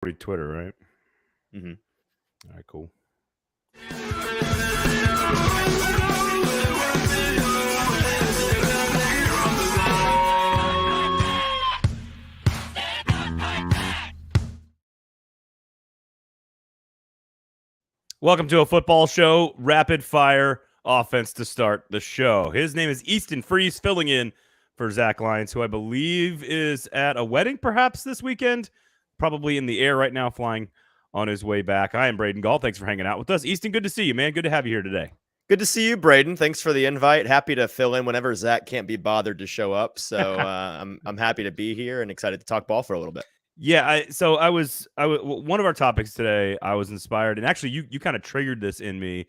Twitter, right? Mm-hmm. All right, cool. Welcome to a football show. Rapid fire offense to start the show. His name is Easton Freeze, filling in for Zach Lyons, who I believe is at a wedding perhaps this weekend. Probably in the air right now, flying on his way back. I am Braden Gall. Thanks for hanging out with us. Easton, good to see you, man. Good to have you here today. Good to see you, Braden. Thanks for the invite. Happy to fill in whenever Zach can't be bothered to show up. So I'm happy to be here and excited to talk ball for a little bit. Yeah, one of our topics today, I was inspired, and actually you kind of triggered this in me,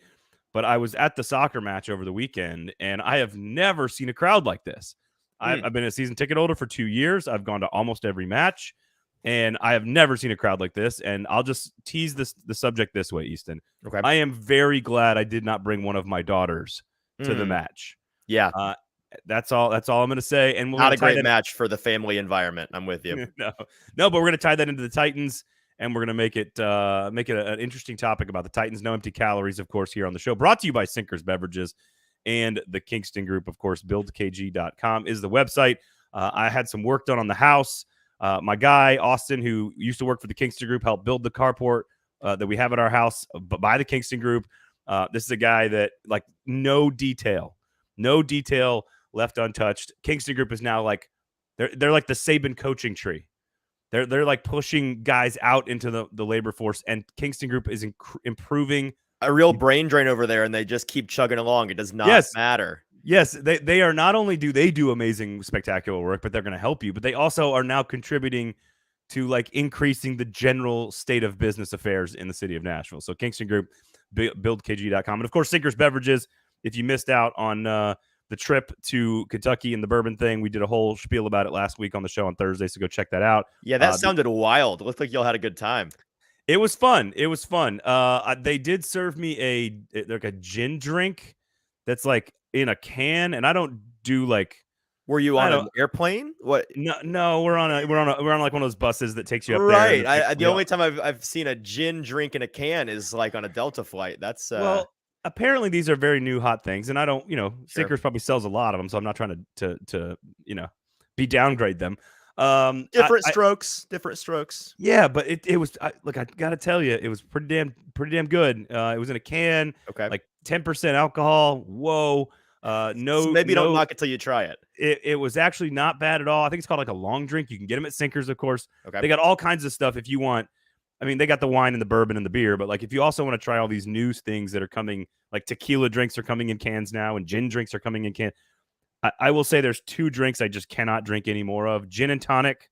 but I was at the soccer match over the weekend, and I have never seen a crowd like this. I've been a season ticket holder for 2 years. I've gone to almost every match, and I have never seen a crowd like this. And I'll just tease the subject this way, Easton. Okay. I am very glad I did not bring one of my daughters to the match. Yeah. That's all I'm going to say. And not a great match for the family environment. I'm with you. No, but we're going to tie that into the Titans, and we're going to make it an interesting topic about the Titans. No empty calories, of course, here on the show. Brought to you by Sinkers Beverages and the Kingston Group, of course. BuildKG.com is the website. I had some work done on the house. My guy, Austin, who used to work for the Kingston Group, helped build the carport that we have at our house by the Kingston Group. This is a guy that, like, no detail left untouched. Kingston Group is now like they're like the Saban coaching tree. They're like pushing guys out into the labor force, and Kingston Group is improving. A real brain drain over there, and they just keep chugging along. It does not matter. Yes, they are not only do they do amazing, spectacular work, but they're going to help you. But they also are now contributing to like increasing the general state of business affairs in the city of Nashville. So Kingston Group, BuildKG.com, and of course Sinkers Beverages. If you missed out on the trip to Kentucky and the bourbon thing, we did a whole spiel about it last week on the show on Thursday, so go check that out. Yeah, that sounded wild. It looked like y'all had a good time. It was fun. They did serve me a gin drink that's like in a can, and I don't do like. Were you on an airplane? What? No, we're on like one of those buses that takes you up there. Right. The only time I've seen a gin drink in a can is like on a Delta flight. That's well. Apparently these are very new hot things, and I don't, Sinkers probably sells a lot of them, so I'm not trying to be downgrade them. Different strokes. Yeah, but it was I got to tell you, it was pretty damn good. It was in a can, okay, like 10% alcohol. Whoa. So maybe don't knock it till you try it. It was actually not bad at all. I think it's called like a long drink. You can get them at Sinkers, of course. Okay. They got all kinds of stuff if you want. I mean, they got the wine and the bourbon and the beer, but like if you also want to try all these new things that are coming, like tequila drinks are coming in cans now, and gin drinks are coming in cans. I will say there's 2 drinks I just cannot drink any more of: gin and tonic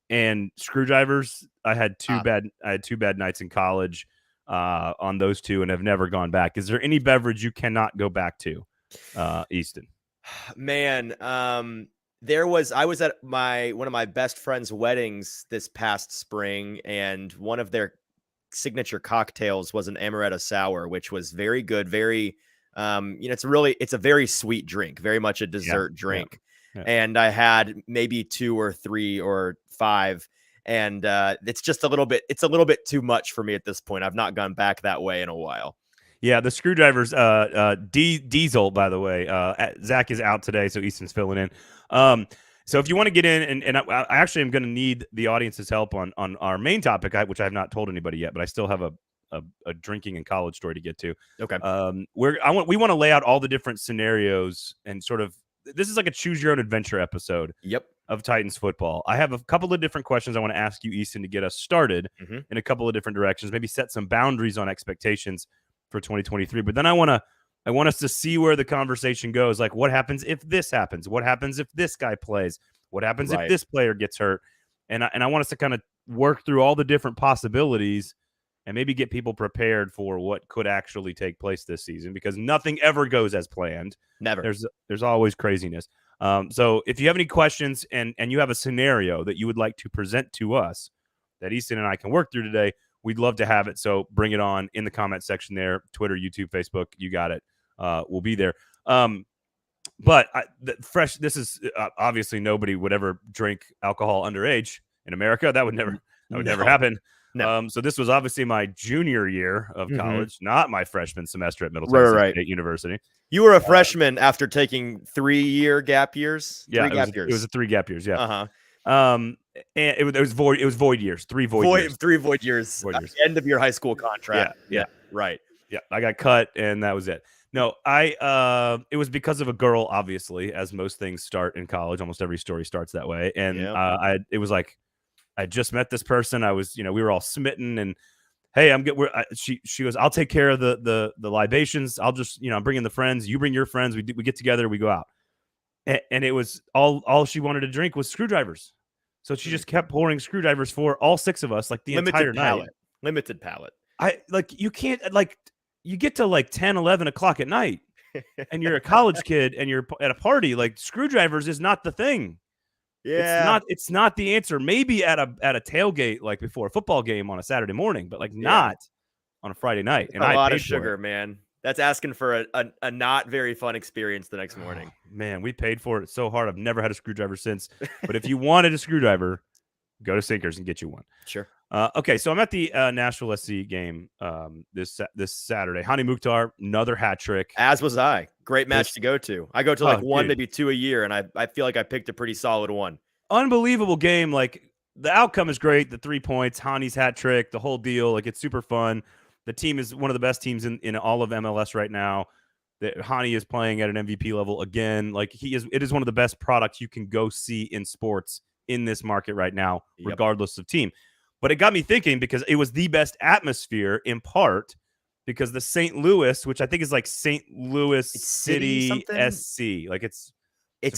and screwdrivers. I had two bad nights in college on those 2, and have never gone back. Is there any beverage you cannot go back to, Easton? Man, I was at one of my best friend's weddings this past spring, and one of their signature cocktails was an amaretto sour, which was very good. Very, it's a very sweet drink, very much a dessert drink. Yeah. And I had maybe 2 or 3 or 5, and it's a little bit too much for me at this point. I've not gone back that way in a while. Yeah, the screwdrivers, Diesel, by the way. Zach is out today, so Easton's filling in. So if you want to get in, and I actually am going to need the audience's help on our main topic, which I have not told anybody yet, but I still have a drinking and college story to get to. Okay. We want to lay out all the different scenarios, and sort of, this is like a choose your own adventure episode. Yep. Of Titans football. I have a couple of different questions I want to ask you, Easton, to get us started in a couple of different directions, maybe set some boundaries on expectations for 2023. But then I want us to see where the conversation goes. Like, what happens if this happens? What happens if this guy plays? What happens if this player gets hurt? And I want us to kind of work through all the different possibilities and maybe get people prepared for what could actually take place this season, because nothing ever goes as planned. Never. There's always craziness. So if you have any questions and you have a scenario that you would like to present to us that Easton and I can work through today, we'd love to have it. So bring it on in the comment section there, Twitter, YouTube, Facebook. You got it. We'll be there. But this is obviously nobody would ever drink alcohol underage in America. That would never That would No. never happen. No. So this was obviously my junior year of college, not my freshman semester at Middle Right, Tennessee right. State University. You were a freshman after taking 3-year gap years. Yeah, Three gap years. It was a 3 gap years. Yeah. Uh-huh. And it was void. It was void years. 3 void years. 3 void years. Void At years. the end of your high school contract. Yeah. Right. Yeah, I got cut, and that was it. No, it was because of a girl, obviously, as most things start in college. Almost every story starts that way. And it was like I just met this person. I was, we were all smitten, and hey, she goes, I'll take care of the libations. I'll just, I'm bringing the friends. You bring your friends. We get together. We go out, and it was all she wanted to drink was screwdrivers. So she just kept pouring screwdrivers for all 6 of us, like the entire night. Limited palate. You can't you get to like 10, 11 o'clock at night and you're a college kid and you're at a party, like screwdrivers is not the thing. Yeah. It's not the answer. Maybe at a tailgate, like before a football game on a Saturday morning, but not on a Friday night. And a lot of sugar, man. That's asking for a not very fun experience the next morning. Man, we paid for it so hard. I've never had a screwdriver since. But if you wanted a screwdriver, go to Sinkers and get you one. Sure. Okay, so I'm at the Nashville SC game this Saturday. Hani Mukhtar, another hat trick. As was I. Great match to go to. I go to like one, maybe 2 a year, and I feel like I picked a pretty solid one. Unbelievable game. Like, the outcome is great. The 3 points, Hani's hat trick, the whole deal. Like, it's super fun. The team is one of the best teams in all of MLS right now. That Hani is playing at an MVP level again. Like, it is one of the best products you can go see in sports in this market right now, regardless of team. But it got me thinking because it was the best atmosphere in part because the St. Louis, which I think is like St. Louis City SC, like it's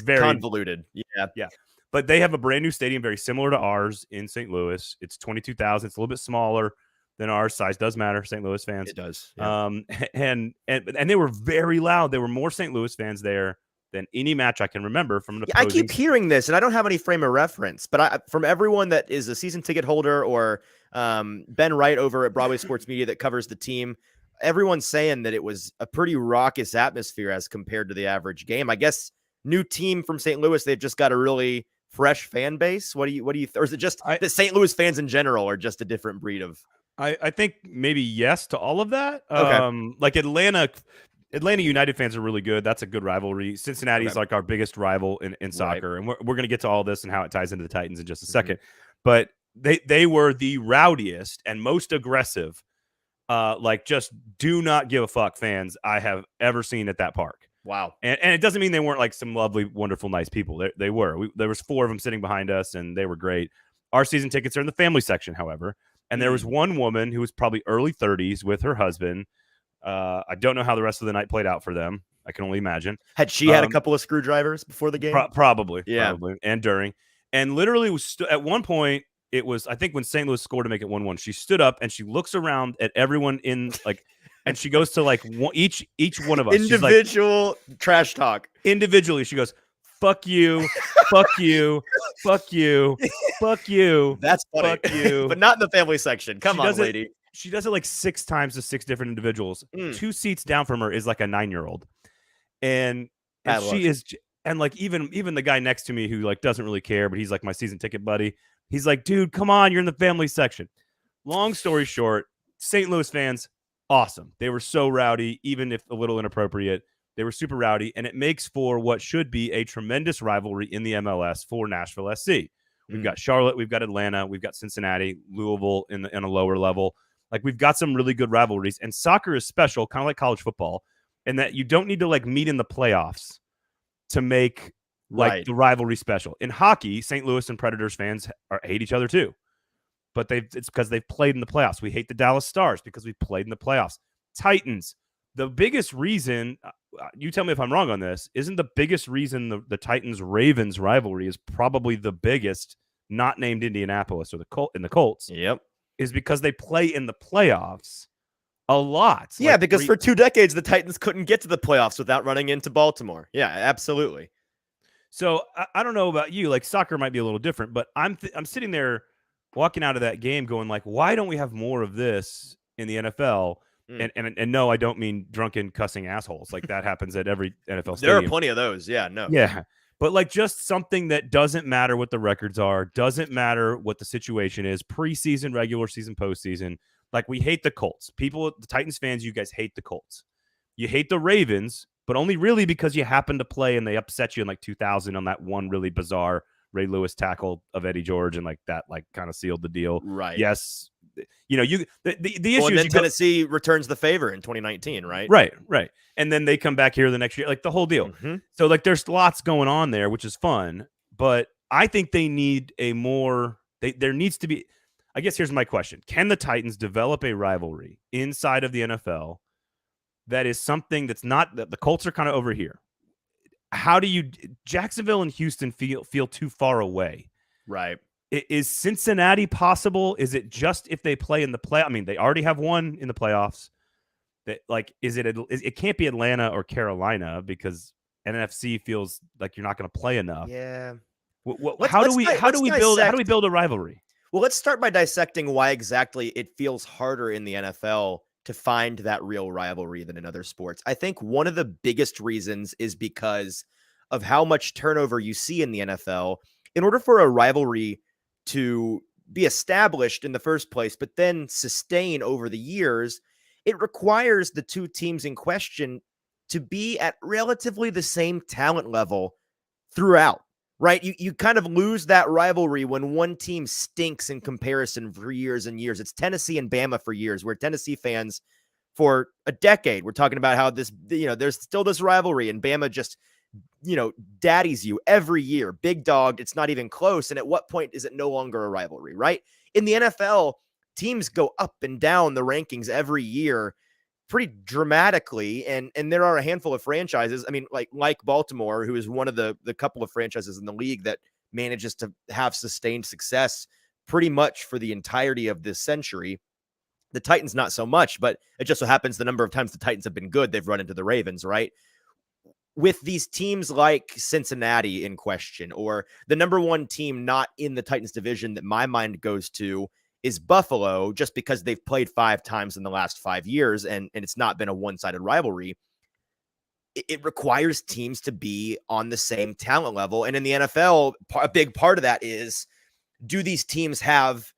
very convoluted. Yeah. But they have a brand new stadium very similar to ours in St. Louis. It's 22,000. It's a little bit smaller than ours. Size does matter, St. Louis fans. It does. Yeah. And they were very loud. There were more St. Louis fans there than any match I can remember from an opposing. I keep hearing this, and I don't have any frame of reference, but from everyone that is a season ticket holder or Ben Wright over at Broadway Sports Media that covers the team, everyone's saying that it was a pretty raucous atmosphere as compared to the average game. I guess new team from St. Louis, they've just got a really fresh fan base. What do you or is it just that St. Louis fans in general are just a different breed of? I think maybe yes to all of that. Okay. Like Atlanta United fans are really good. That's a good rivalry. Cincinnati is like our biggest rival in soccer. And we're going to get to all this and how it ties into the Titans in just a second. But they were the rowdiest and most aggressive, like just do not give a fuck fans I have ever seen at that park. Wow. And it doesn't mean they weren't like some lovely, wonderful, nice people. They were. There was 4 of them sitting behind us and they were great. Our season tickets are in the family section, however. And there was one woman who was probably early 30s with her husband. I don't know how the rest of the night played out for them. I can only imagine. Had she had a couple of screwdrivers before the game? Probably. And during. And literally was at one point, it was, I think when St. Louis scored to make it 1-1, she stood up and she looks around at everyone in like, and she goes to like each one of us. Individual trash talk. Individually, she goes, fuck you, fuck you, fuck you, fuck you. That's funny. Fuck you. But not in the family section. Come on, lady. She does it like 6 times to 6 different individuals. 2 seats down from her is like a 9-year-old. And she is, and like even the guy next to me who like doesn't really care, but he's like my season ticket buddy. He's like, dude, come on, you're in the family section. Long story short, St. Louis fans, awesome. They were so rowdy, even if a little inappropriate. They were super rowdy, and it makes for what should be a tremendous rivalry in the MLS for Nashville SC. We've got Charlotte, we've got Atlanta, we've got Cincinnati, Louisville in a lower level. Like, we've got some really good rivalries, and soccer is special, kind of like college football, in that you don't need to like meet in the playoffs to make like the rivalry special. In hockey, St. Louis and Predators fans hate each other too, but it's because they've played in the playoffs. We hate the Dallas Stars because we've played in the playoffs. Titans, the biggest reason, you tell me if I'm wrong on this, isn't the biggest reason the Titans-Ravens rivalry is probably the biggest, not named Indianapolis or the Colts. Yep. Is because they play in the playoffs a lot. Yeah, like because for 2 decades, the Titans couldn't get to the playoffs without running into Baltimore. Yeah, absolutely. So I don't know about you, like soccer might be a little different, but I'm sitting there walking out of that game going like, why don't we have more of this in the NFL? And no, I don't mean drunken cussing assholes. Like that happens at every NFL stadium. There are plenty of those. Yeah, no. Yeah. But like just something that doesn't matter what the records are, doesn't matter what the situation is, preseason, regular season, postseason. Like we hate the Colts. People, the Titans fans, you guys hate the Colts. You hate the Ravens, but only really because you happen to play and they upset you in like 2000 on that one really bizarre Ray Lewis tackle of Eddie George, and like that like kind of sealed the deal. Right. Yes. You know, the issue and is then Tennessee returns the favor in 2019, right? Right. And then they come back here the next year, like the whole deal. Mm-hmm. So like there's lots going on there, which is fun, but I think they need a more there needs to be, I guess here's my question. Can the Titans develop a rivalry inside of the NFL that is something that's not that the Colts are kind of over here? How do you Jacksonville and Houston feel too far away? Right. Is Cincinnati possible? Is it just if they play in the play? I mean, they already have one in the playoffs. That like, it can't be Atlanta or Carolina because NFC feels like you're not going to play enough. Yeah. How do we build a rivalry? Well, let's start by dissecting why exactly it feels harder in the NFL to find that real rivalry than in other sports. I think one of the biggest reasons is because of how much turnover you see in the NFL. In order for a rivalry to be established in the first place, but then sustain over the years, it requires the two teams in question to be at relatively the same talent level throughout, right? You kind of lose that rivalry when one team stinks in comparison for years and years. It's Tennessee and Bama for years, where Tennessee fans for a decade, we're talking about how this, there's still this rivalry and Bama just, daddies you every year, big dog. It's not even close. And at what point is it no longer a rivalry, right? In the NFL, teams go up and down the rankings every year pretty dramatically. And there are a handful of franchises. I mean, like Baltimore, who is one of the couple of franchises in the league that manages to have sustained success pretty much for the entirety of this century. The Titans, not so much, but it just so happens the number of times the Titans have been good, they've run into the Ravens, right? With these teams like Cincinnati in question, or the number one team not in the Titans division that my mind goes to is Buffalo, just because they've played 5 times in the last 5 years and it's not been a one-sided rivalry. It requires teams to be on the same talent level. And in the NFL, a big part of that is, do these teams have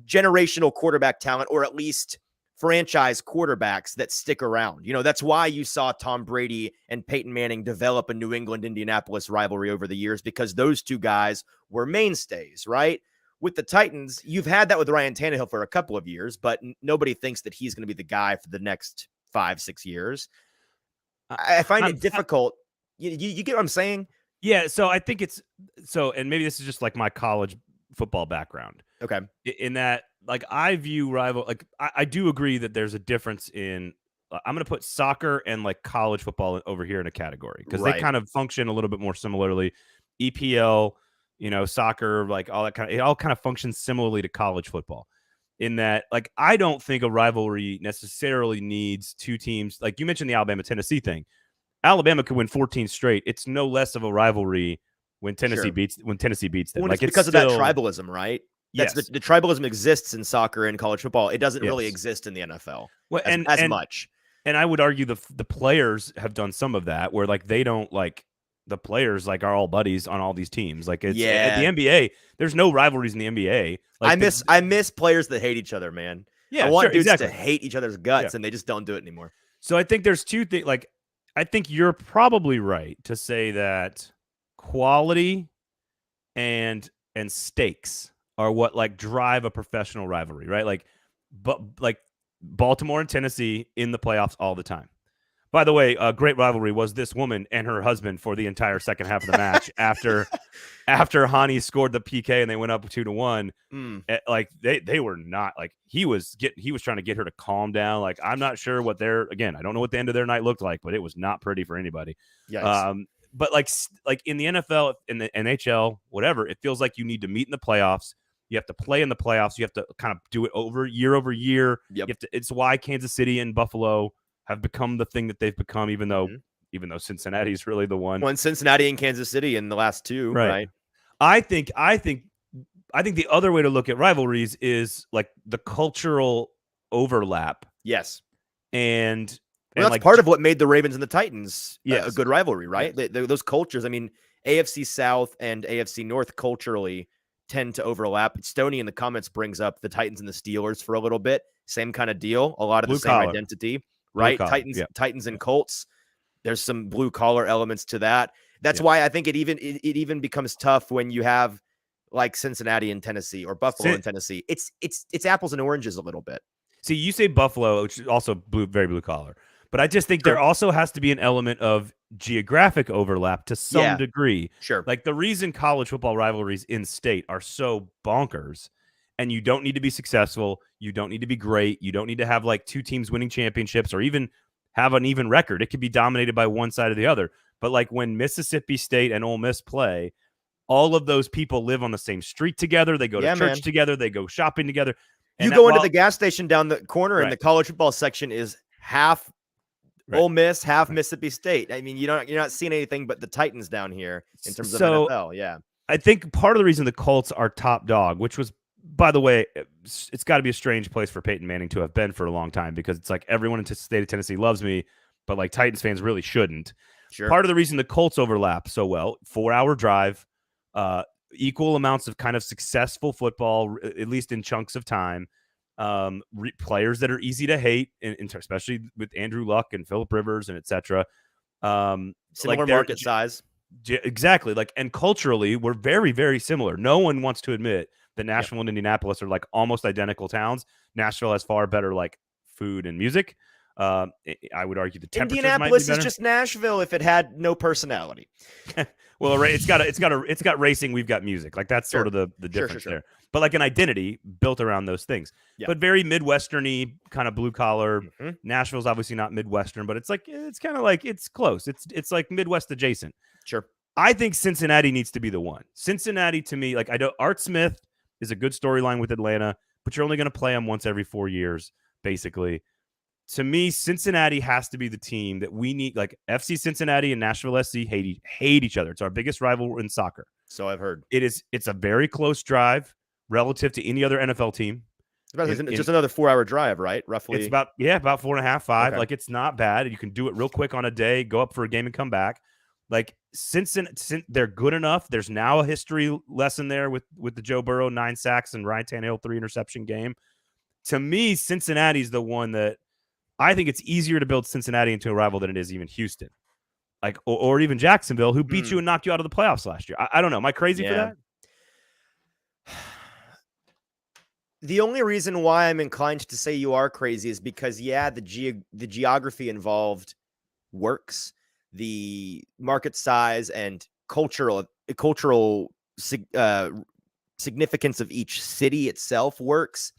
generational quarterback talent, or at least franchise quarterbacks that stick around? That's why you saw Tom Brady and Peyton Manning develop a New England-Indianapolis rivalry over the years, because those two guys were mainstays, right? With the Titans, you've had that with Ryan Tannehill for a couple of years, but nobody thinks that he's going to be the guy for the next 5-6 years. I find it difficult. You get what I'm saying? Yeah. So I think and maybe this is just like my college football background. Okay. In that, like, I view I do agree that there's a difference in, I'm going to put soccer and like college football over here in a category, because they kind of function a little bit more similarly. EPL, soccer, like all that it all kind of functions similarly to college football, in that, like, I don't think a rivalry necessarily needs two teams. Like you mentioned the Alabama-Tennessee thing. Alabama could win 14 straight. It's no less of a rivalry when Tennessee beats them. Well, it's because of that tribalism, right? That's yes. The tribalism exists in soccer and college football. It doesn't really exist in the NFL as much. And I would argue the players have done some of that, where like they don't, like, the players like are all buddies on all these teams. Like it's at the NBA, there's no rivalries in the NBA. Like I miss players that hate each other, man. Yeah, I want dudes to hate each other's guts, and they just don't do it anymore. So I think there's two things. Like, I think you're probably right to say that quality and stakes are what like drive a professional rivalry, right? Like, but like Baltimore and Tennessee in the playoffs all the time. By the way, a great rivalry was this woman and her husband for the entire second half of the match after Hani scored the PK and they went up 2-1. Like they were not, like, he was trying to get her to calm down. Like, I'm not sure what I don't know what the end of their night looked like, but it was not pretty for anybody. Yikes. But like in the NFL, in the NHL, whatever, it feels like you need to meet in the playoffs. You have to play in the playoffs. You have to kind of do it over year. Yep. It's why Kansas City and Buffalo have become the thing that they've become, even though Cincinnati is really the one. Well, and Cincinnati and Kansas City in the last two, right? I think the other way to look at rivalries is like the cultural overlap. Yes. And Well, And that's part of what made the Ravens and the Titans a good rivalry, right? Yes. Those cultures. I mean, AFC South and AFC North culturally tend to overlap. Stoney in the comments brings up the Titans and the Steelers for a little bit. Same kind of deal. A lot of the same identity, right? Titans and Colts. There's some blue collar elements to that. That's why I think it even becomes tough when you have like Cincinnati and Tennessee or Buffalo and Tennessee. It's apples and oranges a little bit. See, you say Buffalo, which is also very blue collar, but I just think there also has to be an element of geographic overlap to some degree. Sure. Like the reason college football rivalries in state are so bonkers, and you don't need to be successful, you don't need to be great, you don't need to have like two teams winning championships or even have an even record. It could be dominated by one side or the other. But like when Mississippi State and Ole Miss play, all of those people live on the same street together. They go to church together. They go shopping together. And you go into the gas station down the corner and the college football section is half Ole Miss, half Mississippi State. I mean, you're not seeing anything but the Titans down here in terms of NFL. Yeah. I think part of the reason the Colts are top dog, which was, by the way, it's got to be a strange place for Peyton Manning to have been for a long time, because it's like everyone in the state of Tennessee loves me, but like Titans fans really shouldn't. Sure. Part of the reason the Colts overlap so well, 4-hour drive, equal amounts of kind of successful football, at least in chunks of time, players that are easy to hate, especially with Andrew Luck and Phillip Rivers and etc. Similar market size. Exactly. Like, and culturally, we're very, very similar. No one wants to admit that Nashville and Indianapolis are like almost identical towns. Nashville has far better like food and music. I would argue the temperatures Indianapolis might be is just Nashville if it had no personality. Well, it's got racing. We've got music. Like that's sort of the difference there. But like an identity built around those things. Yeah. But very Midwestern-y, kind of blue collar. Mm-hmm. Nashville's obviously not Midwestern, but it's kind of like it's close. It's like Midwest adjacent. Sure. I think Cincinnati needs to be the one. Cincinnati, to me, like I know Art Smith is a good storyline with Atlanta, but you're only going to play them once every 4 years, basically. To me, Cincinnati has to be the team that we need. Like FC Cincinnati and Nashville SC hate each other. It's our biggest rival in soccer. So I've heard. It's a very close drive relative to any other NFL team. It's just another 4-hour drive, right? Roughly. It's about 4.5, 5. Okay. Like it's not bad. You can do it real quick on a day, go up for a game and come back. Like Cincinnati, they're good enough. There's now a history lesson there with the Joe Burrow 9 sacks and Ryan Tannehill 3 interception game. To me, Cincinnati's the one that I think it's easier to build Cincinnati into a rival than it is even Houston, like or even Jacksonville, who beat you and knocked you out of the playoffs last year. I don't know. Am I crazy for that? The only reason why I'm inclined to say you are crazy is because the geography involved works, the market size and cultural significance of each city itself works,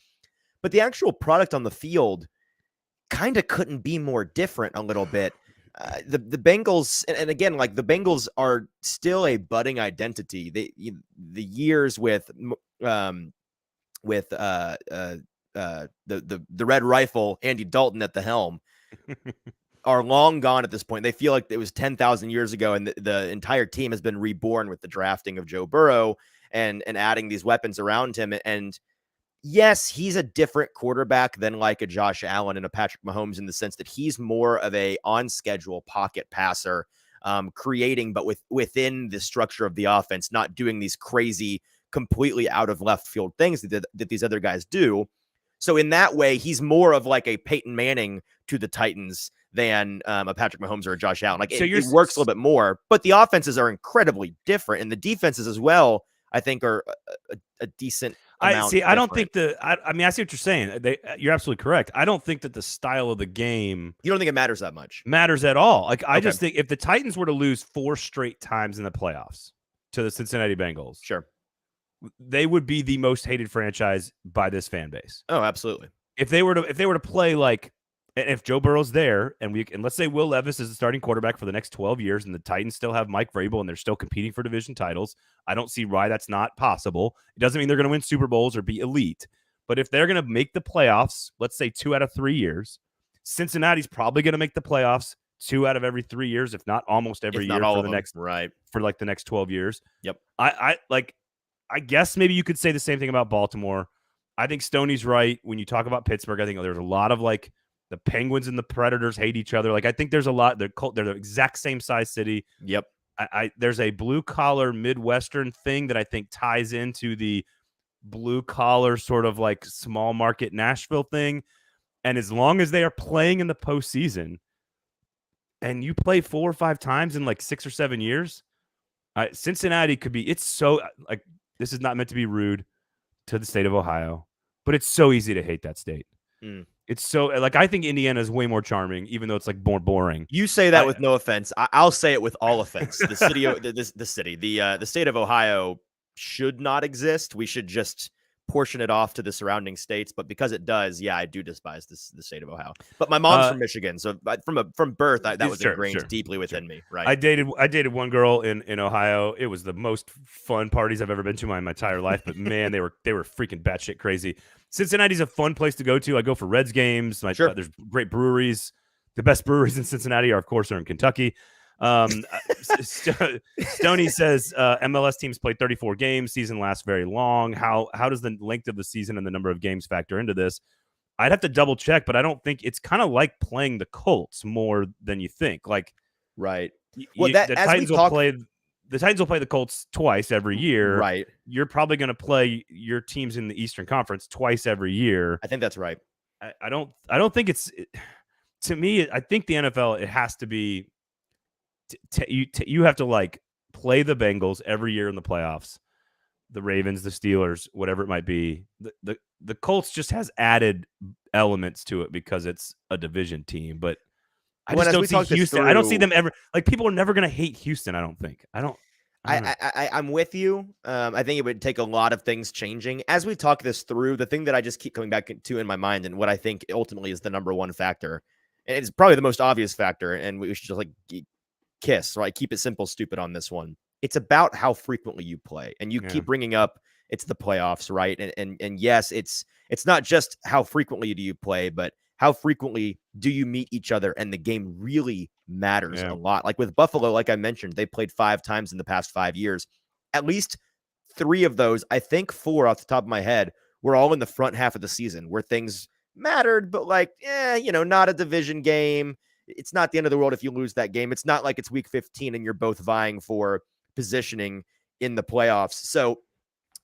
but the actual product on the field kind of couldn't be more different a little bit. The Bengals, and again, like the Bengals are still a budding identity. The years with the Red Rifle, Andy Dalton at the helm, are long gone at this point. They feel like it was 10,000 years ago, and the entire team has been reborn with the drafting of Joe Burrow and adding these weapons around him. And yes, he's a different quarterback than like a Josh Allen and a Patrick Mahomes in the sense that he's more of a on-schedule pocket passer, creating, but within the structure of the offense, not doing these crazy, completely out of left field things that these other guys do. So in that way, he's more of like a Peyton Manning to the Titans than a Patrick Mahomes or a Josh Allen. Like it works a little bit more, but the offenses are incredibly different, and the defenses as well, I think, are a decent amount. I don't think I mean, I see what you're saying. You're absolutely correct. I don't think that the style of the game. You don't think it matters that much? Matters at all. Like I just think if the Titans were to lose 4 straight times in the playoffs to the Cincinnati Bengals, sure, they would be the most hated franchise by this fan base. Oh, absolutely. If they were to play like, and if Joe Burrow's there, and let's say Will Levis is the starting quarterback for the next 12 years, and the Titans still have Mike Vrabel, and they're still competing for division titles, I don't see why that's not possible. It doesn't mean they're going to win Super Bowls or be elite, but if they're going to make the playoffs, let's say 2 out of 3 years, Cincinnati's probably going to make the playoffs 2 out of every 3 years, if not almost every year for the next for like the next 12 years. Yep. I guess maybe you could say the same thing about Baltimore. I think Stoney's right when you talk about Pittsburgh. I think there's a lot of like The Penguins and the Predators hate each other. Like, I think there's a lot. They're the exact same size city. Yep. There's a blue collar Midwestern thing that I think ties into the blue collar sort of like small market Nashville thing. And as long as they are playing in the postseason, and you play 4 or 5 times in like 6 or 7 years, Cincinnati could be. It's so like, this is not meant to be rude to the state of Ohio, but it's so easy to hate that state. It's so like, I think Indiana is way more charming, even though it's like more boring. You say that with no offense. I'll say it with all offense. The city, the state of Ohio should not exist. We should just portion it off to the surrounding states. But because it does, yeah, I do despise the state of Ohio. But my mom's from Michigan, so from birth, that was ingrained deeply within me. Right. I dated one girl in Ohio. It was the most fun parties I've ever been to in my entire life. But man, they were freaking batshit crazy. Cincinnati's a fun place to go to. I go for Reds games. There's great breweries. The best breweries in Cincinnati are in Kentucky. Stoney says MLS teams play 34 games. Season lasts very long. How does the length of the season and the number of games factor into this? I'd have to double check, but I don't think it's kind of like playing the Colts more than you think. Like, right. The Titans will play the Colts twice every year. Right. You're probably going to play your teams in the Eastern Conference twice every year. I think that's right. I don't think it's, to me, I think the NFL, it has to be, you have to like play the Bengals every year in the playoffs, the Ravens, the Steelers, whatever it might be. The Colts just has added elements to it because it's a division team, but I just don't see Houston. I don't see them ever, like, people are never going to hate Houston. I don't think. I'm with you. I think it would take a lot of things changing. As we talk this through, the thing that I just keep coming back to in my mind, and what I think ultimately is the number one factor, and it's probably the most obvious factor, and we should just like kiss, right? Keep it simple, stupid on this one. It's about how frequently you play, and you keep bringing up it's the playoffs, right? And yes, it's not just how frequently do you play, but how frequently do you meet each other, and the game really matters a lot. Like with Buffalo, like I mentioned, they played 5 times in the past 5 years. At least 3 of those, I think 4 off the top of my head, were all in the front half of the season where things mattered, but like, not a division game. It's not the end of the world if you lose that game. It's not like it's week 15 and you're both vying for positioning in the playoffs. So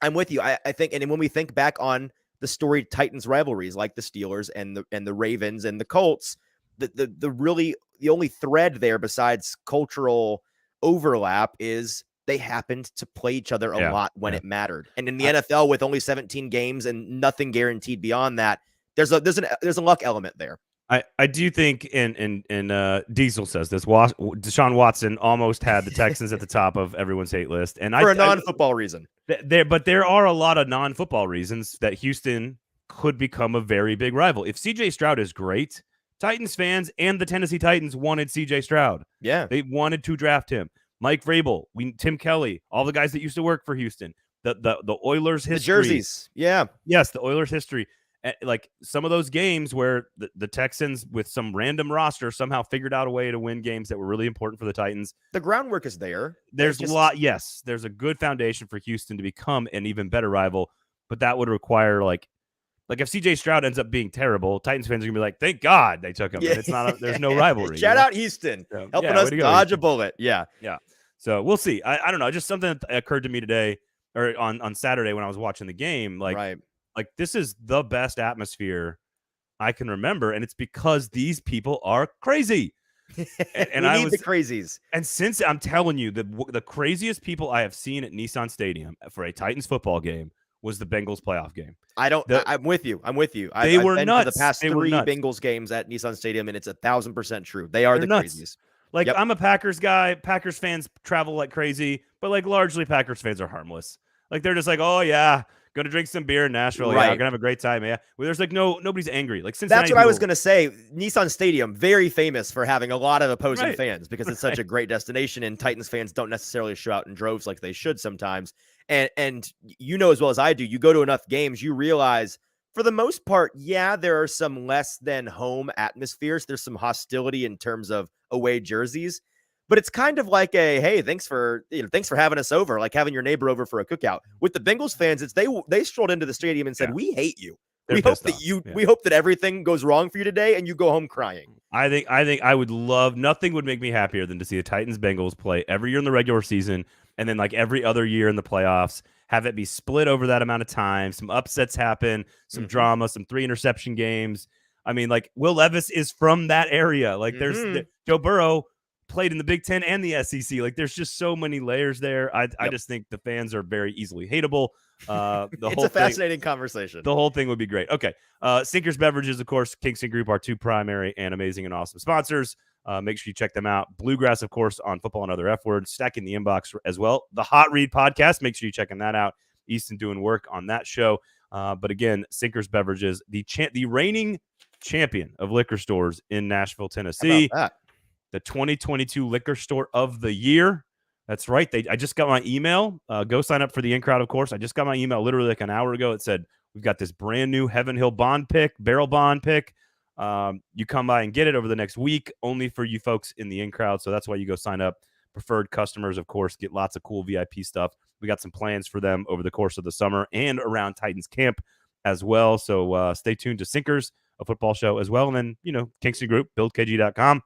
I'm with you. I think, and when we think back on the storied Titans rivalries like the Steelers and the Ravens and the Colts, the only thread there besides cultural overlap is they happened to play each other a lot when it mattered. And in the NFL, with only 17 games and nothing guaranteed beyond that, there's a luck element there. I do think, and Diesel says this, Deshaun Watson almost had the Texans at the top of everyone's hate list, and for a non-football reason. But there are a lot of non-football reasons that Houston could become a very big rival. If CJ Stroud is great, Titans fans and the Tennessee Titans wanted CJ Stroud. Yeah, they wanted to draft him. Mike Vrabel, Tim Kelly, all the guys that used to work for Houston, the Oilers history, the jerseys, yes, the Oilers history. Like some of those games where the Texans with some random roster somehow figured out a way to win games that were really important for the Titans. The groundwork is there. There's a lot. Yes, there's a good foundation for Houston to become an even better rival, but that would require like if CJ Stroud ends up being terrible, Titans fans are gonna be like, thank God they took him. Yeah. And it's not. There's no rivalry. Shout out Houston, helping us dodge a bullet. Yeah. So we'll see. I don't know. Just something that occurred to me today or on Saturday when I was watching the game. Like, this is the best atmosphere I can remember, and it's because these people are crazy. And I need the crazies. And since I'm telling you, the craziest people I have seen at Nissan Stadium for a Titans football game was the Bengals playoff game. I'm with you. I've been nuts. To the past 3 Bengals games at Nissan Stadium, and it's 1,000% true. They're the nuts. craziest. Like, I'm a Packers guy. Packers fans travel like crazy, but like largely Packers fans are harmless. Like, they're just like, oh yeah, gonna drink some beer in Nashville. Right. Yeah, gonna have a great time. Yeah. Well, there's like nobody's angry. Like, Cincinnati. That's what I was gonna say. Nissan Stadium, very famous for having a lot of opposing fans because it's such a great destination, and Titans fans don't necessarily show out in droves like they should sometimes. And you know as well as I do, you go to enough games, you realize for the most part, there are some less than home atmospheres. There's some hostility in terms of away jerseys. But it's kind of like hey, thanks for having us over, like having your neighbor over for a cookout. With the Bengals fans, it's they strolled into the stadium and said, we hate you. We hope that everything goes wrong for you today and you go home crying. I think I would love, nothing would make me happier than to see the Titans Bengals play every year in the regular season, and then like every other year in the playoffs, have it be split over that amount of time, some upsets happen, some drama, some 3 interception games. I mean, like Will Levis is from that area. Like Joe Burrow played in the Big Ten and the SEC. Like there's just so many layers there. I just think the fans are very easily hateable. It's a fascinating conversation. The whole thing would be great. Okay. Sinkers Beverages, of course, Kingston Group, our 2 primary and amazing and awesome sponsors. Make sure you check them out. Bluegrass, of course, on Football and Other F Words, Stacking the Inbox as well. The Hot Read podcast, make sure you're checking that out. Easton doing work on that show. But again, Sinkers Beverages, the reigning champion of liquor stores in Nashville, Tennessee. How about that? The 2022 Liquor Store of the Year. That's right. I just got my email. Go sign up for the in-crowd, of course. I just got my email literally like an hour ago. It said, we've got this brand new Heaven Hill barrel bond pick. You come by and get it over the next week, only for you folks in the in-crowd. So that's why you go sign up. Preferred customers, of course, get lots of cool VIP stuff. We got some plans for them over the course of the summer and around Titans camp as well. So stay tuned to Sinkers, a football show as well. And then, Kingston Group, buildkg.com.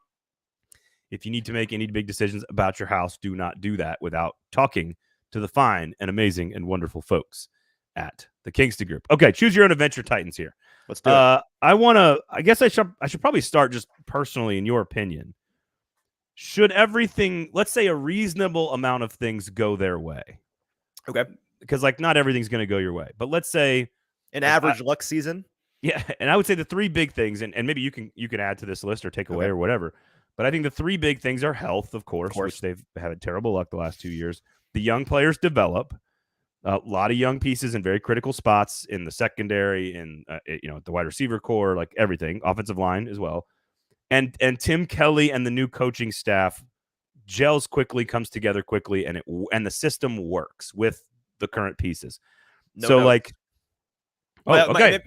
If you need to make any big decisions about your house, do not do that without talking to the fine and amazing and wonderful folks at the Kingston Group. Okay, choose your own adventure, Titans here. Let's do it. I guess I should probably start just personally, in your opinion. Should everything, let's say a reasonable amount of things, go their way? Okay. Because not everything's going to go your way. But let's say an average luck season. Yeah, and I would say the 3 big things, and maybe you can add to this list or take away or whatever. But I think the 3 big things are health, of course, which they've had terrible luck the last 2 years. The young players develop. A lot of young pieces in very critical spots in the secondary, in the wide receiver core, like everything, offensive line as well. And Tim Kelly and the new coaching staff gels quickly, comes together quickly, and the system works with the current pieces. Okay.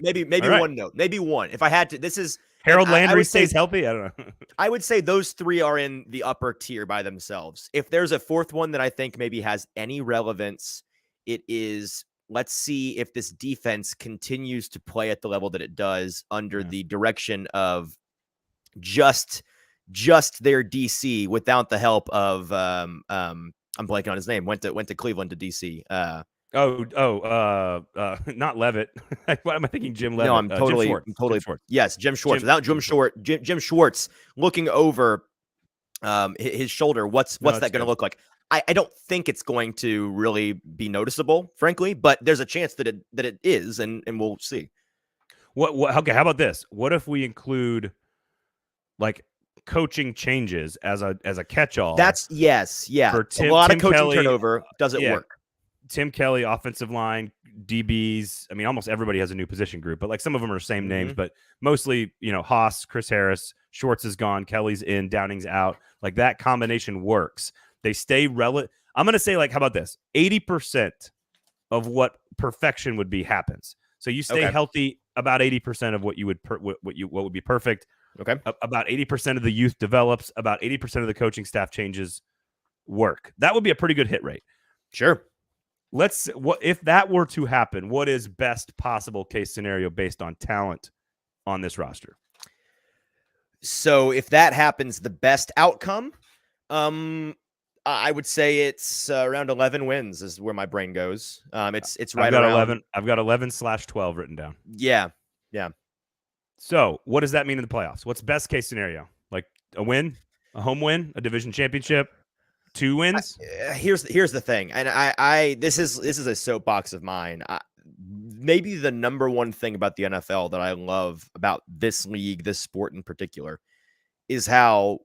Maybe one note. Maybe one. If I had to, this is Harold Landry stays healthy. I don't know. I would say those 3 are in the upper tier by themselves. If there's a 4th one that I think maybe has any relevance, it is, let's see if this defense continues to play at the level that it does under the direction of just their DC without the help of I'm blanking on his name. Went to Cleveland to DC. Not Levitt. What am I thinking? Jim Levitt. No, I'm totally. Jim Schwartz. Yes, Jim Schwartz. Without Jim Schwartz looking over his shoulder, what's that going to look like? I don't think it's going to really be noticeable, frankly, but there's a chance that it is, and we'll see. What? Okay, how about this? What if we include like coaching changes as a catch-all? That's yes, yeah. For a lot Tim of coaching Kelly, turnover. Does it work? Tim Kelly, offensive line, DBs. I mean, almost everybody has a new position group, but like some of them are same names, but mostly, Haas, Chris Harris, Schwartz is gone, Kelly's in, Downing's out. Like that combination works. They stay relevant. I'm going to say, how about this? 80% of what perfection would be happens. So you stay healthy about 80% of what you would what would be perfect. Okay. About 80% of the youth develops. About 80% of the coaching staff changes work. That would be a pretty good hit rate. Sure. If that were to happen, what is best possible case scenario based on talent on this roster? So if that happens, the best outcome, I would say it's around 11 wins is where my brain goes. It's right around 11. I've got 11/12 written down. Yeah. So what does that mean in the playoffs? What's best case scenario? Like a win, a home win, a division championship? 2 wins. Here's the thing, and I this is a soapbox of mine. Maybe the number one thing about the NFL that I love about this league, this sport in particular, is how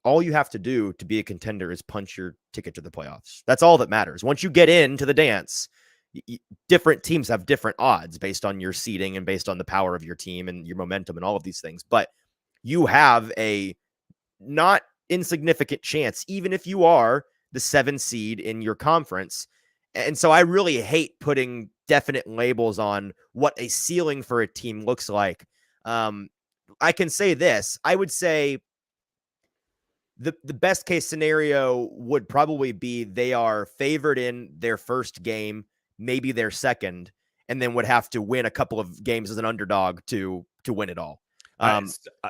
all you have to do to be a contender is punch your ticket to the playoffs. That's all that matters. Once you get into the dance, different teams have different odds based on your seeding and based on the power of your team and your momentum and all of these things. But you have a not insignificant chance, even if you are the 7 seed in your conference. And so I really hate putting definite labels on what a ceiling for a team looks like. I can say this. I would say the best case scenario would probably be they are favored in their first game, maybe their second, and then would have to win a couple of games as an underdog to win it all.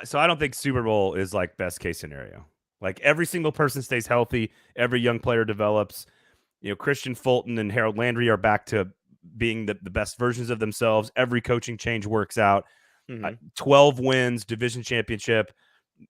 So I don't think Super Bowl is like best case scenario. Like every single person stays healthy, every young player develops. Christian Fulton and Harold Landry are back to being the best versions of themselves. Every coaching change works out. 12 wins, division championship.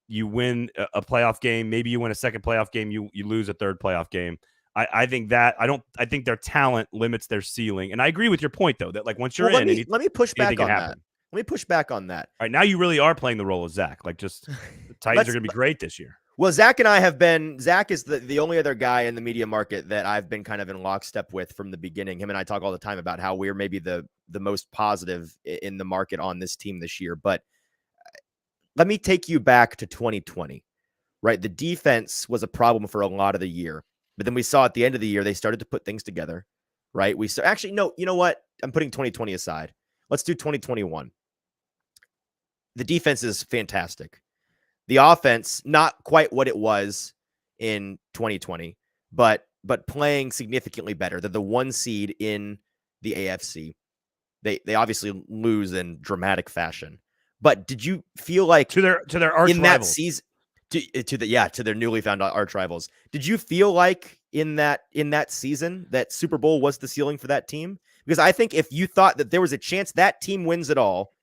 You win a playoff game. Maybe you win a second playoff game. You lose a third playoff game. I think their talent limits their ceiling. And I agree with your point, though, that like once you're let me push back on that. Let me push back on that. All right, now you really are playing the role of Zach. Like, just the Titans are going to be great this year. Well, Zach is the only other guy in the media market that I've been kind of in lockstep with from the beginning. Him and I talk all the time about how we're maybe the most positive in the market on this team this year. But let me take you back to 2020, right? The defense was a problem for a lot of the year, but then we saw at the end of the year, they started to put things together, right? No, you know what? I'm putting 2020 aside. Let's do 2021. The defense is fantastic. The offense, not quite what it was in 2020, but playing significantly better. They're the 1 seed in the AFC. They obviously lose in dramatic fashion. But did you feel like to their arch in rivals. That season to their newly found arch rivals? Did you feel like in that season that Super Bowl was the ceiling for that team? Because I think if you thought that there was a chance that team wins it all,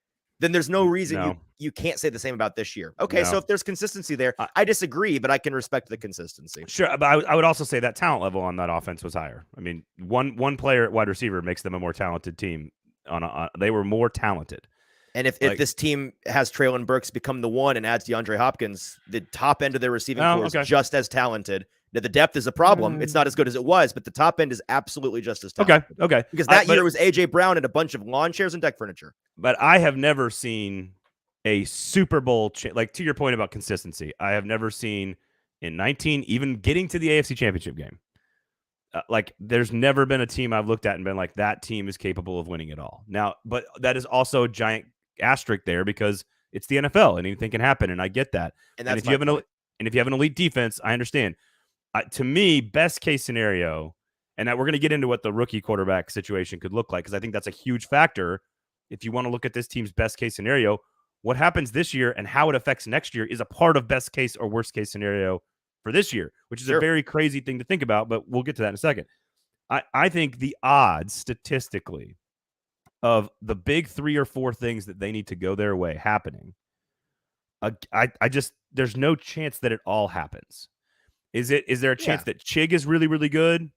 then there's no reason you can't say the same about this year. Okay, so if there's consistency there, I disagree, but I can respect the consistency. Sure, but I would also say that talent level on that offense was higher. I mean, one player at wide receiver makes them a more talented team. They were more talented. And if this team has Treylon Burks become the one and adds DeAndre Hopkins, the top end of their receiving core is just as talented. Now, the depth is a problem. It's not as good as it was, but the top end is absolutely just as talented. Okay. Because that year it was A.J. Brown and a bunch of lawn chairs and deck furniture. But I have never seen a Super Bowl, like to your point about consistency, I have never seen in 19, even getting to the AFC Championship game. Like there's never been a team I've looked at and been like, that team is capable of winning it all. Now, but that is also a giant asterisk there because it's the NFL and anything can happen. And I get that. And if you have an elite defense, I understand. To me, best case scenario, and that we're going to get into what the rookie quarterback situation could look like, because I think that's a huge factor. If you want to look at this team's best case scenario, what happens this year and how it affects next year is a part of best case or worst case scenario for this year, which is a very crazy thing to think about, but we'll get to that in a second. I think the odds statistically of the big 3 or 4 things that they need to go their way happening, there's no chance that it all happens. Is there a chance that Chig is really, really good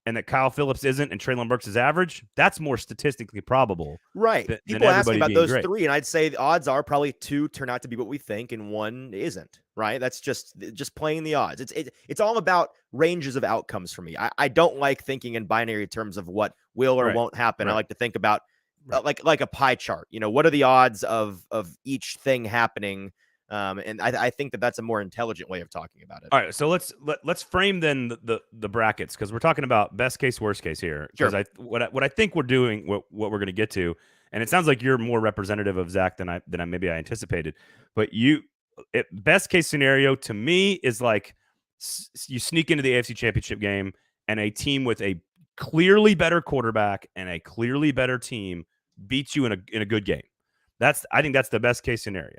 and that Kyle Phillips isn't and Treylon Burks is average? That's more statistically probable. Right. People ask me about those great. 3, and I'd say the odds are probably 2 turn out to be what we think and 1 isn't, right? That's just playing the odds. It's all about ranges of outcomes for me. I don't like thinking in binary terms of what will or won't happen. I like to think about like a pie chart. What are the odds of each thing happening? And I think that's a more intelligent way of talking about it. All right, so let's frame then the brackets, because we're talking about best case, worst case here. Because what I think we're doing, what we're going to get to, and it sounds like you're more representative of Zach than I maybe I anticipated. But best case scenario to me is like you sneak into the AFC Championship game and a team with a clearly better quarterback and a clearly better team beats you in a good game. I think that's the best case scenario.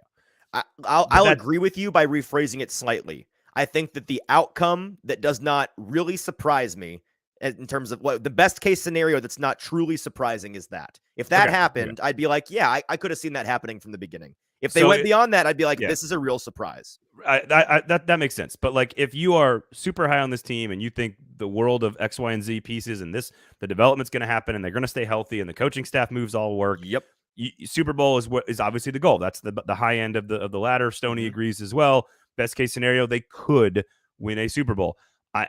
I'll agree with you by rephrasing it slightly. I think that the outcome that does not really surprise me in terms of what the best case scenario that's not truly surprising is that. If that happened, I'd be like, yeah, I could have seen that happening from the beginning. If they went beyond that, I'd be like, this is a real surprise. That makes sense. But like, if you are super high on this team and you think the world of X, Y, and Z pieces and the development's going to happen and they're going to stay healthy and the coaching staff moves all work. Yep. Super Bowl is obviously the goal. That's the high end of the ladder. Stoney agrees as well. Best case scenario, they could win a Super Bowl. I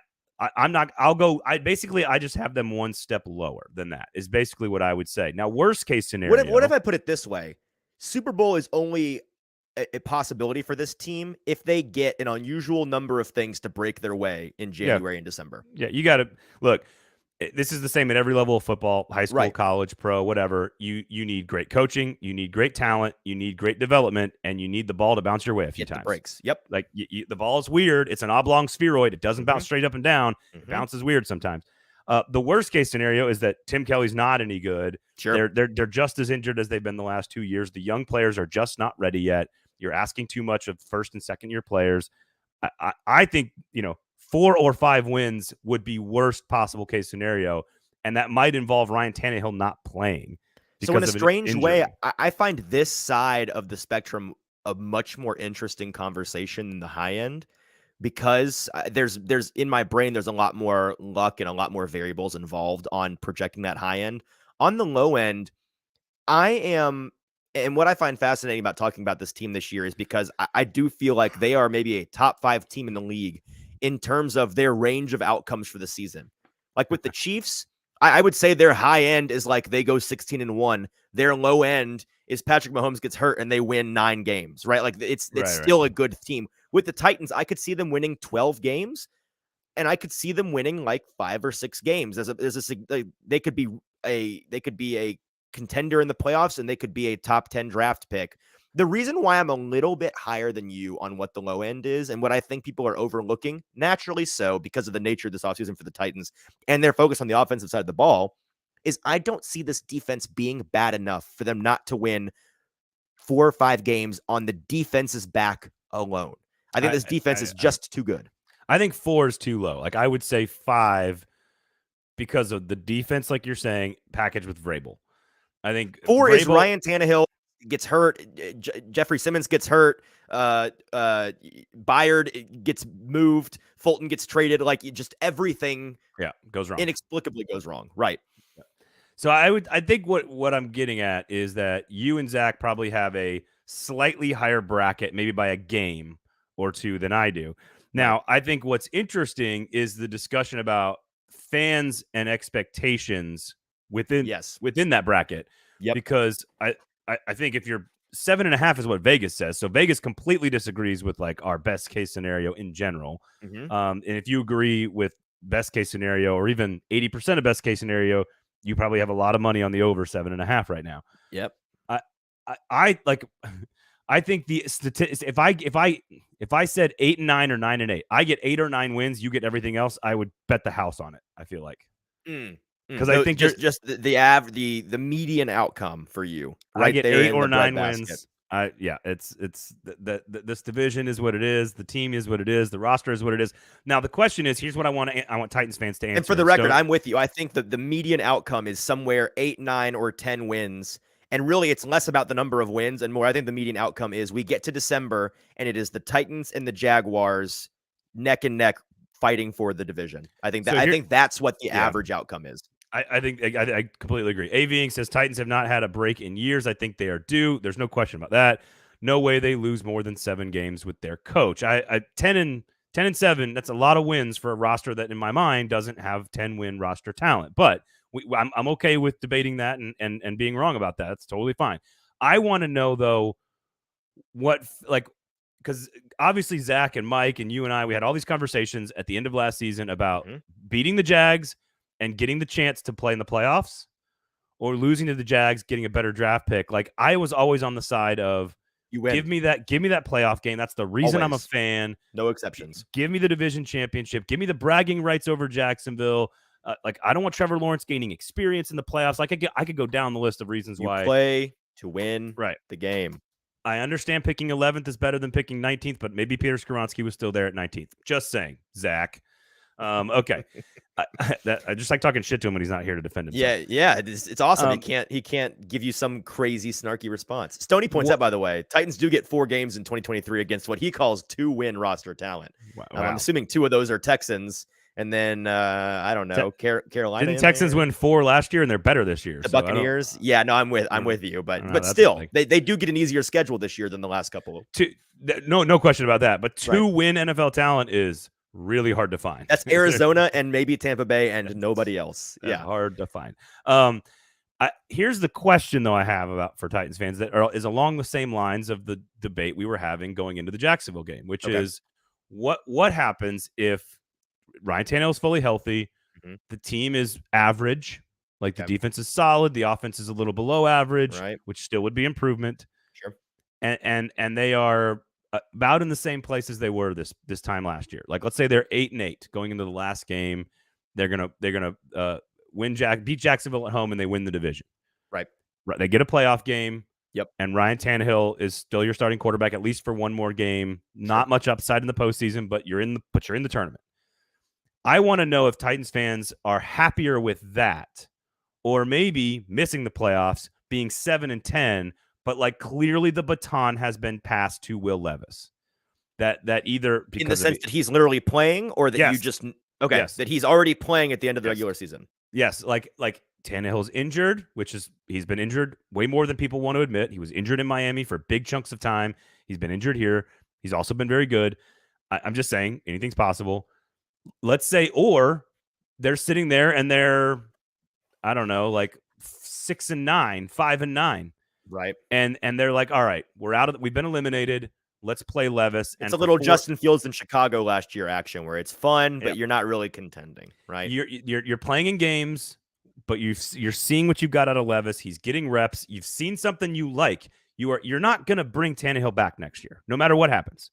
just have them one step lower than that is basically what I would say. Now, worst case scenario. What if I put it this way? Super Bowl is only a possibility for this team if they get an unusual number of things to break their way in January and December. Yeah, you got to look. This is the same at every level of football, high school, college, pro, whatever. You need great coaching, you need great talent, you need great development, and you need the ball to bounce your way a few times. The breaks. Yep. Like the ball is weird. It's an oblong spheroid. It doesn't bounce straight up and down. It bounces weird sometimes. The worst case scenario is that Tim Kelly's not any good. Sure. They're just as injured as they've been the last 2 years. The young players are just not ready yet. You're asking too much of first and second year players. I think 4 or 5 wins would be worst possible case scenario, and that might involve Ryan Tannehill not playing. So in a strange way, I find this side of the spectrum a much more interesting conversation than the high end, because there's in my brain, there's a lot more luck and a lot more variables involved on projecting that high end. On the low end, and what I find fascinating about talking about this team this year is because I do feel like they are maybe a top 5 team in the league in terms of their range of outcomes for the season. Like with the Chiefs, I would say their high end is like they go 16-1. Their low end is Patrick Mahomes gets hurt and they win 9 games, right? Like it's still a good team. With the Titans, I could see them winning 12 games, and I could see them winning like 5 or 6 games. They could be a contender in the playoffs, and they could be a top 10 draft pick. The reason why I'm a little bit higher than you on what the low end is and what I think people are overlooking, naturally so, because of the nature of this offseason for the Titans and their focus on the offensive side of the ball, is I don't see this defense being bad enough for them not to win 4 or 5 games on the defense's back alone. I think this defense is just too good. I think 4 is too low. Like I would say 5 because of the defense, like you're saying, packaged with Vrabel. I think 4 is Ryan Tannehill gets hurt, Jeffrey Simmons gets hurt, Byard gets moved, Fulton gets traded, like just everything goes wrong. Inexplicably goes wrong. Right. So I think what I'm getting at is that you and Zach probably have a slightly higher bracket, maybe by a game or 2 than I do. Now, I think what's interesting is the discussion about fans and expectations within that bracket. Yep. Because I think if you're 7.5 is what Vegas says. So Vegas completely disagrees with like our best case scenario in general. Mm-hmm. And if you agree with best case scenario or even 80% of best case scenario, you probably have a lot of money on the over 7.5 right now. Yep. I think the statistics, if I said 8 and 9 or 9 and 8, I get 8 or 9 wins, you get everything else. I would bet the house on it. I feel like. Because I think just the median outcome for you. Right, I get 8 or 9 wins. It's this division is what it is. The team is what it is. The roster is what it is. Now the question is, here's what I want Titans fans to answer. And for the record, I'm with you. I think that the median outcome is somewhere 8, 9, or 10 wins. And really, it's less about the number of wins and more. I think the median outcome is we get to December and it is the Titans and the Jaguars neck and neck fighting for the division. I think that's what the average outcome is. I think I completely agree. AVing says Titans have not had a break in years. I think they are due. There's no question about that. No way they lose more than 7 games with their coach. 10 and 7. That's a lot of wins for a roster that, in my mind, doesn't have 10-win roster talent. But I'm okay with debating that and being wrong about that. It's totally fine. I want to know though because obviously Zach and Mike and you and I, we had all these conversations at the end of last season about beating the Jags and getting the chance to play in the playoffs, or losing to the Jags, getting a better draft pick. Like I was always on the side of give me that playoff game. That's the reason I'm a fan. No exceptions. Give me the division championship. Give me the bragging rights over Jacksonville. I don't want Trevor Lawrence gaining experience in the playoffs. I could go down the list of reasons why. Play to win the game. I understand picking 11th is better than picking 19th, but maybe Peter Skoronski was still there at 19th. Just saying, Zach. Okay. I just like talking shit to him when he's not here to defend himself. Yeah. It's awesome. He can't give you some crazy snarky response. Stoney points out, by the way, Titans do get 4 games in 2023 against what he calls 2-win roster talent. Wow. I'm assuming 2 of those are Texans. And then, I don't know, Carolina. Didn't Texans win 4 last year, and they're better this year? The Buccaneers? Yeah, no, I'm with you. But still, they do get an easier schedule this year than the last couple. No question about that. But 2-win NFL talent is really hard to find. That's Arizona and maybe Tampa Bay and nobody else. Yeah, hard to find. Here's the question, though, I have for Titans fans that is along the same lines of the debate we were having going into the Jacksonville game, which is what happens if Ryan Tannehill is fully healthy, the team is average, like the defense is solid, the offense is a little below average, which still would be improvement. Sure. And they are about in the same place as they were this time last year. Like, let's say they're 8 and 8 going into the last game. They're gonna beat Jacksonville at home, and they win the division. Right. They get a playoff game. Yep. And Ryan Tannehill is still your starting quarterback, at least for one more game. Not much upside in the postseason, but you're in the tournament. I want to know if Titans fans are happier with that, or maybe missing the playoffs, being 7-10, but like clearly the baton has been passed to Will Levis. That either in the sense that he's literally playing, or that you just that he's already playing at the end of the regular season. Yes, like Tannehill's injured, he's been injured way more than people want to admit. He was injured in Miami for big chunks of time. He's been injured here. He's also been very good. I'm just saying anything's possible. Let's say, or they're sitting there and they're, I don't know, like 6-9, 5-9. Right. And they're like, all right, we've been eliminated. Let's play Levis. It's a little Justin Fields in Chicago last year action where it's fun, but you're not really contending, right? You're playing in games, but you're seeing what you've got out of Levis. He's getting reps. You've seen something you like. You're not going to bring Tannehill back next year, no matter what happens.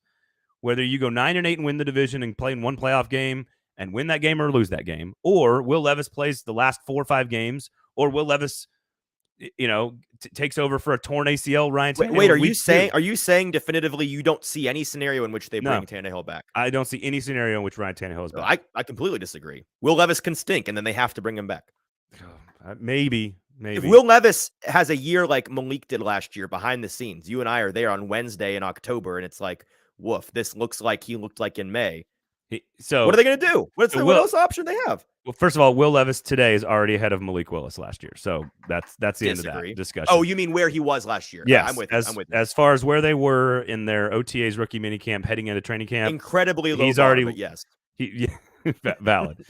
Whether you go 9-8 and win the division and play in one playoff game and win that game or lose that game, or Will Levis plays the last 4 or 5 games, or Will Levis, takes over for a torn ACL. Ryan Tannehill. Wait, are you saying definitively you don't see any scenario in which they bring Tannehill back? I don't see any scenario in which Ryan Tannehill is back. I completely disagree. Will Levis can stink, and then they have to bring him back. Maybe. If Will Levis has a year like Malik did last year behind the scenes, you and I are there on Wednesday in October, and it's like, woof, this looks like he looked like in May. So what are they going to do? What else option they have? Well, first of all, Will Levis today is already ahead of Malik Willis last year. So that's the end of that discussion. Oh, you mean where he was last year? Yes. I'm with you. As far as where they were in their OTAs rookie minicamp heading into training camp. Incredibly low. He's already, but yes. Valid.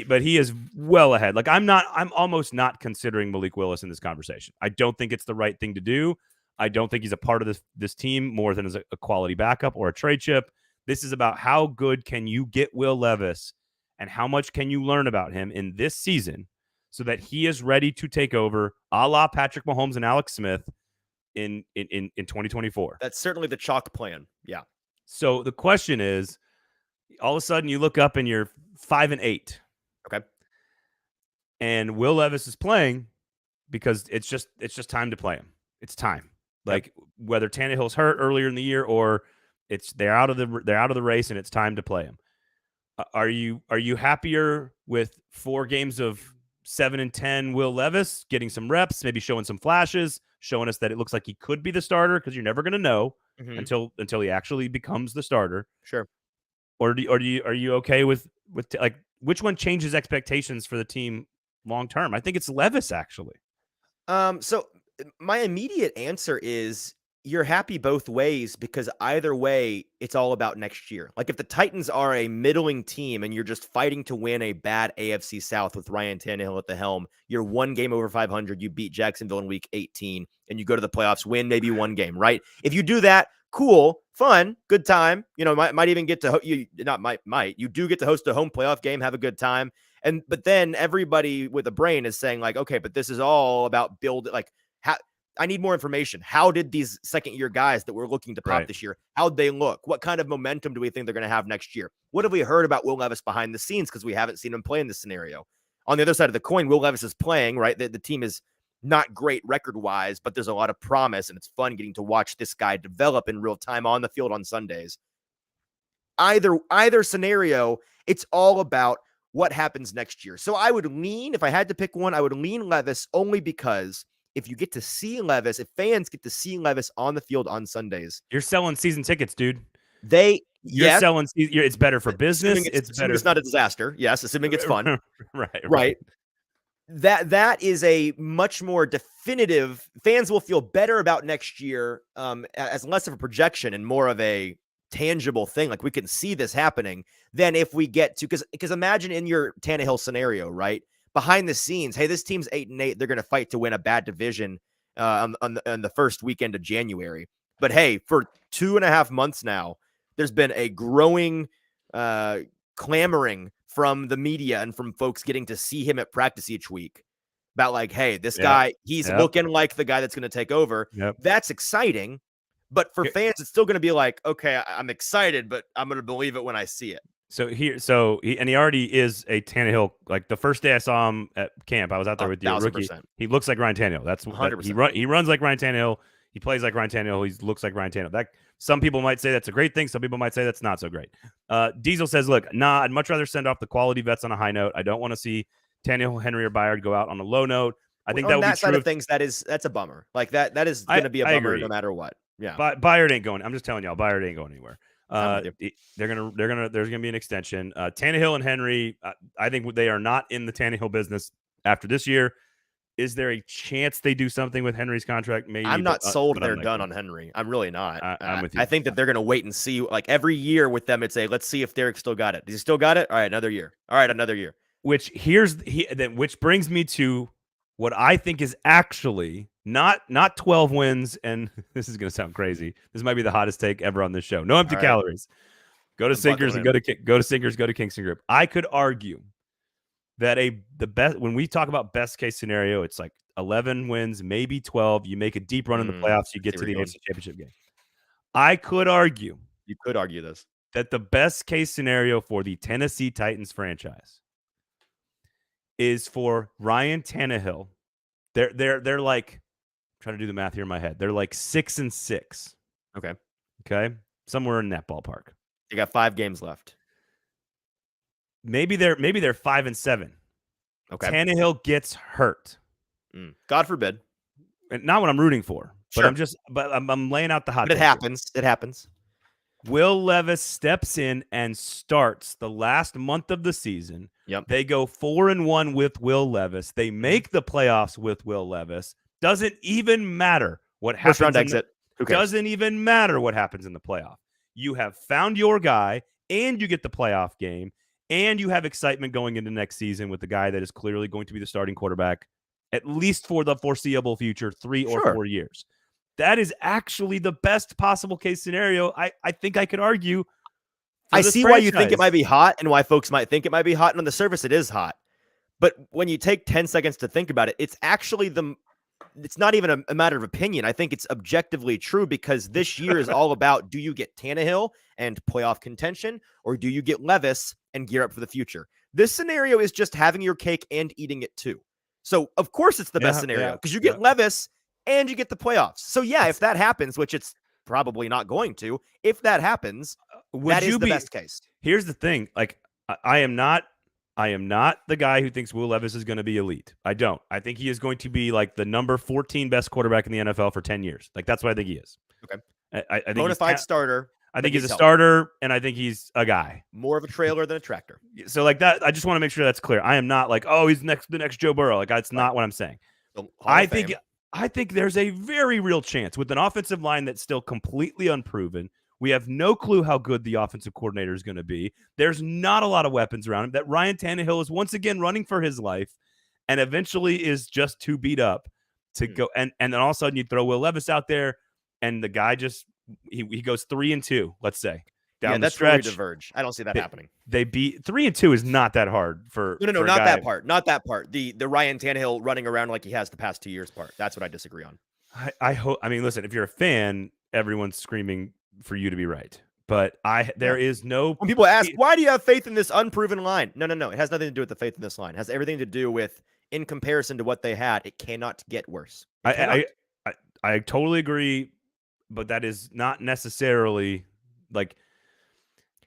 But he is well ahead. Like I'm almost not considering Malik Willis in this conversation. I don't think it's the right thing to do. I don't think he's a part of this team more than as a quality backup or a trade chip. This is about how good can you get Will Levis and how much can you learn about him in this season so that he is ready to take over a la Patrick Mahomes and Alex Smith in 2024. That's certainly the chalk plan. Yeah. So the question is, all of a sudden you look up and you're 5-8. Okay. And Will Levis is playing because it's just time to play him. It's time. Like whether Tannehill's hurt earlier in the year or they're out of the race and it's time to play him. Are you happier with 4 games of 7-10 Will Levis getting some reps, maybe showing some flashes, showing us that it looks like he could be the starter, because you're never going to know until he actually becomes the starter. Sure. Or are you okay with like which one changes expectations for the team long term? I think it's Levis actually. So my immediate answer is you're happy both ways, because either way, it's all about next year. Like if the Titans are a middling team and you're just fighting to win a bad AFC South with Ryan Tannehill at the helm, you're 1 game over 500, you beat Jacksonville in week 18, and you go to the playoffs, win maybe 1 game, right? If you do that, cool, fun, good time. Might even get to you do get to host a home playoff game, have a good time. But then everybody with a brain is saying like, okay, but this is all about I need more information. How did these second-year guys that we're looking to pop this year, how'd they look? What kind of momentum do we think they're going to have next year? What have we heard about Will Levis behind the scenes? Because we haven't seen him play in this scenario. On the other side of the coin, Will Levis is playing, right? The team is not great record-wise, but there's a lot of promise, and it's fun getting to watch this guy develop in real time on the field on Sundays. Either scenario, it's all about what happens next year. So I would lean, if I had to pick one, I would lean Levis only because if you get to see Levis, if fans get to see Levis on the field on Sundays, you're selling season tickets, dude. You're selling. It's better for business. It's better. It's not a disaster. Yes, assuming it's fun. right. That is a much more definitive. Fans will feel better about next year as less of a projection and more of a tangible thing. Like we can see this happening. Than if we get to because imagine in your Tannehill scenario, right? Behind the scenes, hey, this team's 8-8. They're going to fight to win a bad division on the first weekend of January. But hey, for 2.5 months now, there's been a growing clamoring from the media and from folks getting to see him at practice each week about like, hey, this guy, he's looking like the guy that's going to take over. That's exciting. But for fans, it's still going to be like, okay, I'm excited, but I'm going to believe it when I see it. He already is a Tannehill. Like the first day I saw him at camp, I was out there with you, rookie. 1,000%. He looks like Ryan Tannehill. That's 100%. He runs like Ryan Tannehill. He plays like Ryan Tannehill. He looks like Ryan Tannehill. That some people might say that's a great thing. Some people might say that's not so great. Diesel says, "Look, I'd much rather send off the quality vets on a high note. I don't want to see Tannehill, Henry, or Byard go out on a low note. I think that would be side true of things. That's a bummer. Like that is going to be a bummer no matter what. Yeah, Byard ain't going. I'm just telling y'all, Byard ain't going anywhere. There's gonna be an extension. Tannehill and Henry, I think they are not in the Tannehill business after this year. Is there a chance they do something with Henry's contract? Maybe. I'm not sold they're done on Henry. I'm really not. I'm with you. I think that they're going to wait and see. Like every year with them, it's let's see if Derek still got it. Does he still got it? All right, another year. All right, another year. Which brings me to what I think is actually not 12 wins. And this is going to sound crazy. This might be the hottest take ever on this show. No empty calories. Go to Sinkers and go to Sinkers. Go to Kingston Group. I could argue that the best when we talk about best case scenario, it's like 11 wins, maybe 12. You make a deep run in the playoffs, you get to the AFC Championship game. I could argue. You could argue this. That the best case scenario for the Tennessee Titans franchise is for Ryan Tannehill. They're like, I'm trying to do the math here in my head. They're like 6-6. Okay. Somewhere in that ballpark. They got 5 games left. Maybe they're 5-7. Okay. Tannehill gets hurt. God forbid. And not what I'm rooting for. Sure. But I'm laying out the hot. But it happens. It happens. Will Levis steps in and starts the last month of the season. Yep. They go 4-1 with Will Levis. They make the playoffs with Will Levis. Doesn't even matter what happens. First round exit. Who cares? Doesn't even matter what happens in the playoff. You have found your guy, and you get the playoff game, and you have excitement going into next season with the guy that is clearly going to be the starting quarterback, at least for the foreseeable future, 3 or 4 years. That is actually the best possible case scenario. I think I could argue. I see why you think it might be hot and why folks might think it might be hot. And on the surface, it is hot. But when you take 10 seconds to think about it, it's actually it's not even a matter of opinion. I think it's objectively true because this year is all about, do you get Tannehill and playoff contention, or do you get Levis and gear up for the future? This scenario is just having your cake and eating it too. So of course it's the best scenario because you get Levis and you get the playoffs. So yeah, if that happens, which it's probably not going to, if that happens, that is the best case. Here's the thing. Like I am not the guy who thinks Will Levis is going to be elite. I don't. I think he is going to be like the number 14 best quarterback in the NFL for 10 years. Like that's what I think he is. Okay. I think bonafide starter. I think he's a starter, and I think he's a guy. More of a trailer than a tractor. So like that, I just want to make sure that's clear. I am not like, oh, he's the next Joe Burrow. Like that's not what I'm saying. I think there's a very real chance with an offensive line that's still completely unproven. We have no clue how good the offensive coordinator is going to be. There's not a lot of weapons around him. That Ryan Tannehill is once again running for his life and eventually is just too beat up to go. And then all of a sudden you throw Will Levis out there and the guy just he goes 3-2, let's say. Down the stretch. Where we diverge. I don't see that happening. They beat 3-2 is not that hard for no, not that part. Not that part. The Ryan Tannehill running around like he has the past 2 years part. That's what I disagree on. I hope. I mean, listen, if you're a fan, everyone's screaming for you to be right. But there is no. When people ask, why do you have faith in this unproven line? No. It has nothing to do with the faith in this line. It has everything to do with, in comparison to what they had, it cannot get worse. I totally agree, but that is not necessarily like.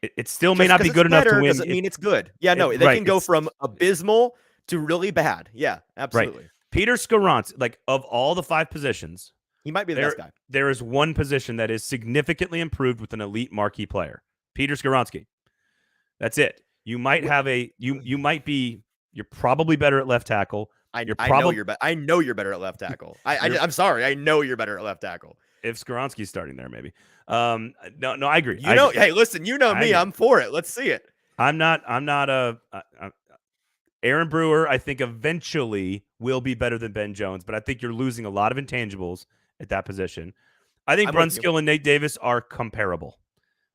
It still may not be good enough to win. Doesn't mean it's good. Yeah, no, they can go from abysmal to really bad. Yeah, absolutely. Right. Peter Skoronski, like of all the 5 positions, he might be the best guy. There is one position that is significantly improved with an elite marquee player. Peter Skoronski. That's it. You might have you're probably better at left tackle. I know you're better at left tackle. I'm sorry. I know you're better at left tackle. If Skoronski's starting there, maybe. No, I agree. Hey, listen, you know me. I'm for it. Let's see it. I'm not Aaron Brewer, I think eventually will be better than Ben Jones, but I think you're losing a lot of intangibles at that position. I think Brunskill and Nate Davis are comparable.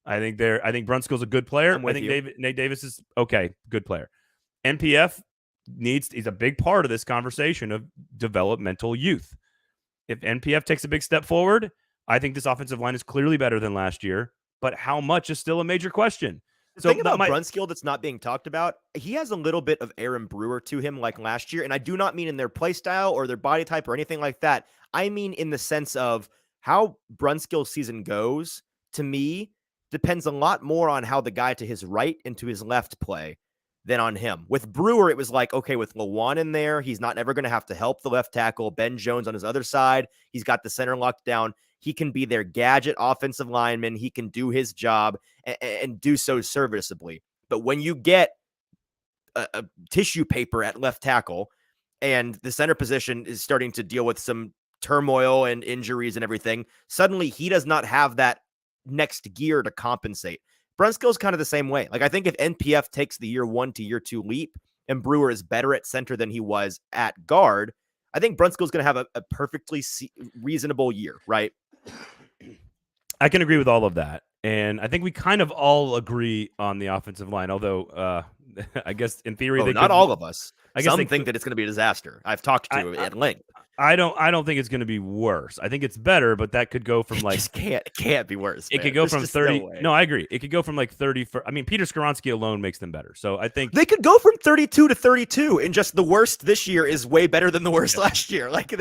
I think Brunskill's a good player. I think Nate Davis is okay, good player. NPF is a big part of this conversation of developmental youth. If NPF takes a big step forward, I think this offensive line is clearly better than last year, but how much is still a major question. The thing about Brunskill that's not being talked about, he has a little bit of Aaron Brewer to him like last year. And I do not mean in their play style or their body type or anything like that. I mean in the sense of how Brunskill's season goes, to me, depends a lot more on how the guy to his right and to his left play than on him. With Brewer, it was like, okay, with Lawan in there, he's not ever going to have to help the left tackle. Ben Jones on his other side, he's got the center locked down. He can be their gadget offensive lineman. He can do his job and do so serviceably. But when you get a tissue paper at left tackle and the center position is starting to deal with some turmoil and injuries and everything, suddenly he does not have that next gear to compensate. Brunskill's kind of the same way. Like, I think if NPF takes the year 1 to year 2 leap and Brewer is better at center than he was at guard, I think Brunskill's going to have a perfectly reasonable year, right? I can agree with all of that. And I think we kind of all agree on the offensive line, although I guess in theory, not all of us. Some think that it's going to be a disaster. I've talked to at length. I don't think it's going to be worse. I think it's better, but that could go from like it can't be worse. It could go from 30. No, I agree. It could go from like 30. I mean, Peter Skoronski alone makes them better. So I think they could go from 32 to 32, and just the worst this year is way better than the worst last year. Like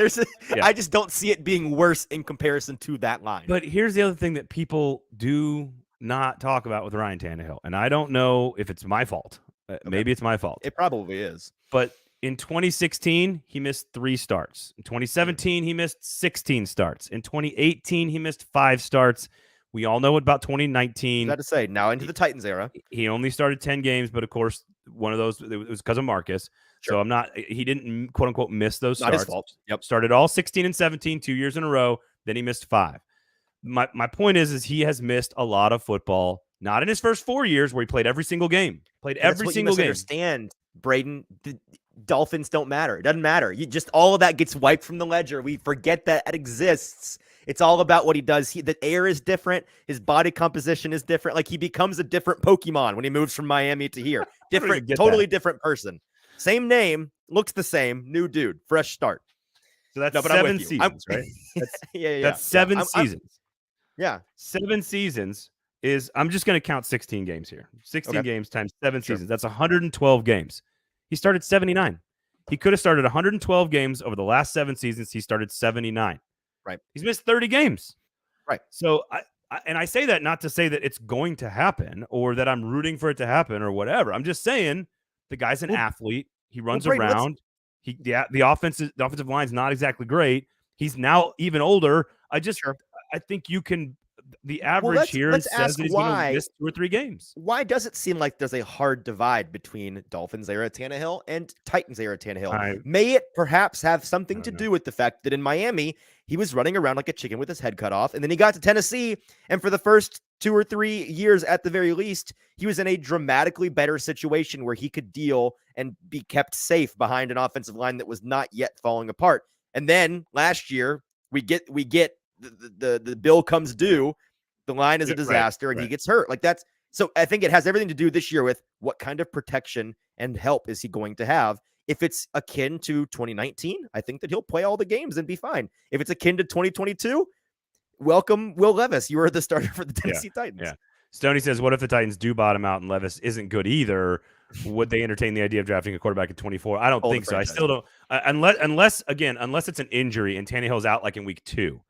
I just don't see it being worse in comparison to that line. But here's the other thing that people do not talk about with Ryan Tannehill, and I don't know if it's my fault. Maybe it's my fault. It probably is. But in 2016, he missed 3 starts. In 2017, he missed 16 starts. In 2018, he missed 5 starts. We all know about 2019. Got to say, now into the Titans era. He only started 10 games, but of course, one of those, it was because of Marcus. Sure. So he didn't, quote unquote, miss those starts. Not his fault. Yep. Started all 16 and 17, 2 years in a row. Then he missed 5. My point is he has missed a lot of football. Not in his first 4 years where he played every single game. Every single game. Understand, Braden. The Dolphins don't matter. It doesn't matter. All of that gets wiped from the ledger. We forget that it exists. It's all about what he does. The air is different. His body composition is different. Like, he becomes a different Pokemon when he moves from Miami to here. Different, totally different person. Same name, looks the same. New dude, fresh start. So that's 7 seasons, right? That's 7 seasons. Yeah, 7 seasons. I'm just going to count 16 games here. 16 games times 7 seasons. That's 112 games. He started 79. He could have started 112 games over the last 7 seasons. He started 79. Right. He's missed 30 games. Right. So I say that not to say that it's going to happen or that I'm rooting for it to happen or whatever. I'm just saying the guy's an athlete. He runs around. The offensive line's not exactly great. He's now even older. I think you can. The average here says that he's going to miss 2 or 3 games. Why does it seem like there's a hard divide between Dolphins era Tannehill and Titans era Tannehill? May it perhaps have something to do with the fact that in Miami, he was running around like a chicken with his head cut off, and then he got to Tennessee, and for the first 2 or 3 years at the very least, he was in a dramatically better situation where he could deal and be kept safe behind an offensive line that was not yet falling apart. And then last year, we get the bill comes due, the line is a disaster, and he gets hurt. Like, that's so I think it has everything to do this year with what kind of protection and help is he going to have. If it's akin to 2019, I think that he'll play all the games and be fine. If it's akin to 2022, welcome Will Levis. You are the starter for the Tennessee Titans. Yeah. Stoney says, what if the Titans do bottom out and Levis isn't good either? Would they entertain the idea of drafting a quarterback at 24? I don't think so. I still don't. Unless it's an injury and Tannehill's out like in week 2.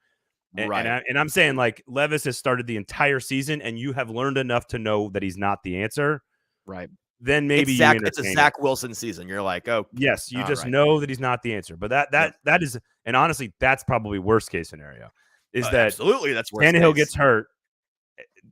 And I'm saying, like, Levis has started the entire season and you have learned enough to know that he's not the answer. Right. Then maybe it's a Zach Wilson season. You're like, oh, yes, you just know that he's not the answer. But that is, and honestly, that's probably worst case scenario. Is that absolutely that's worst Tannehill gets hurt.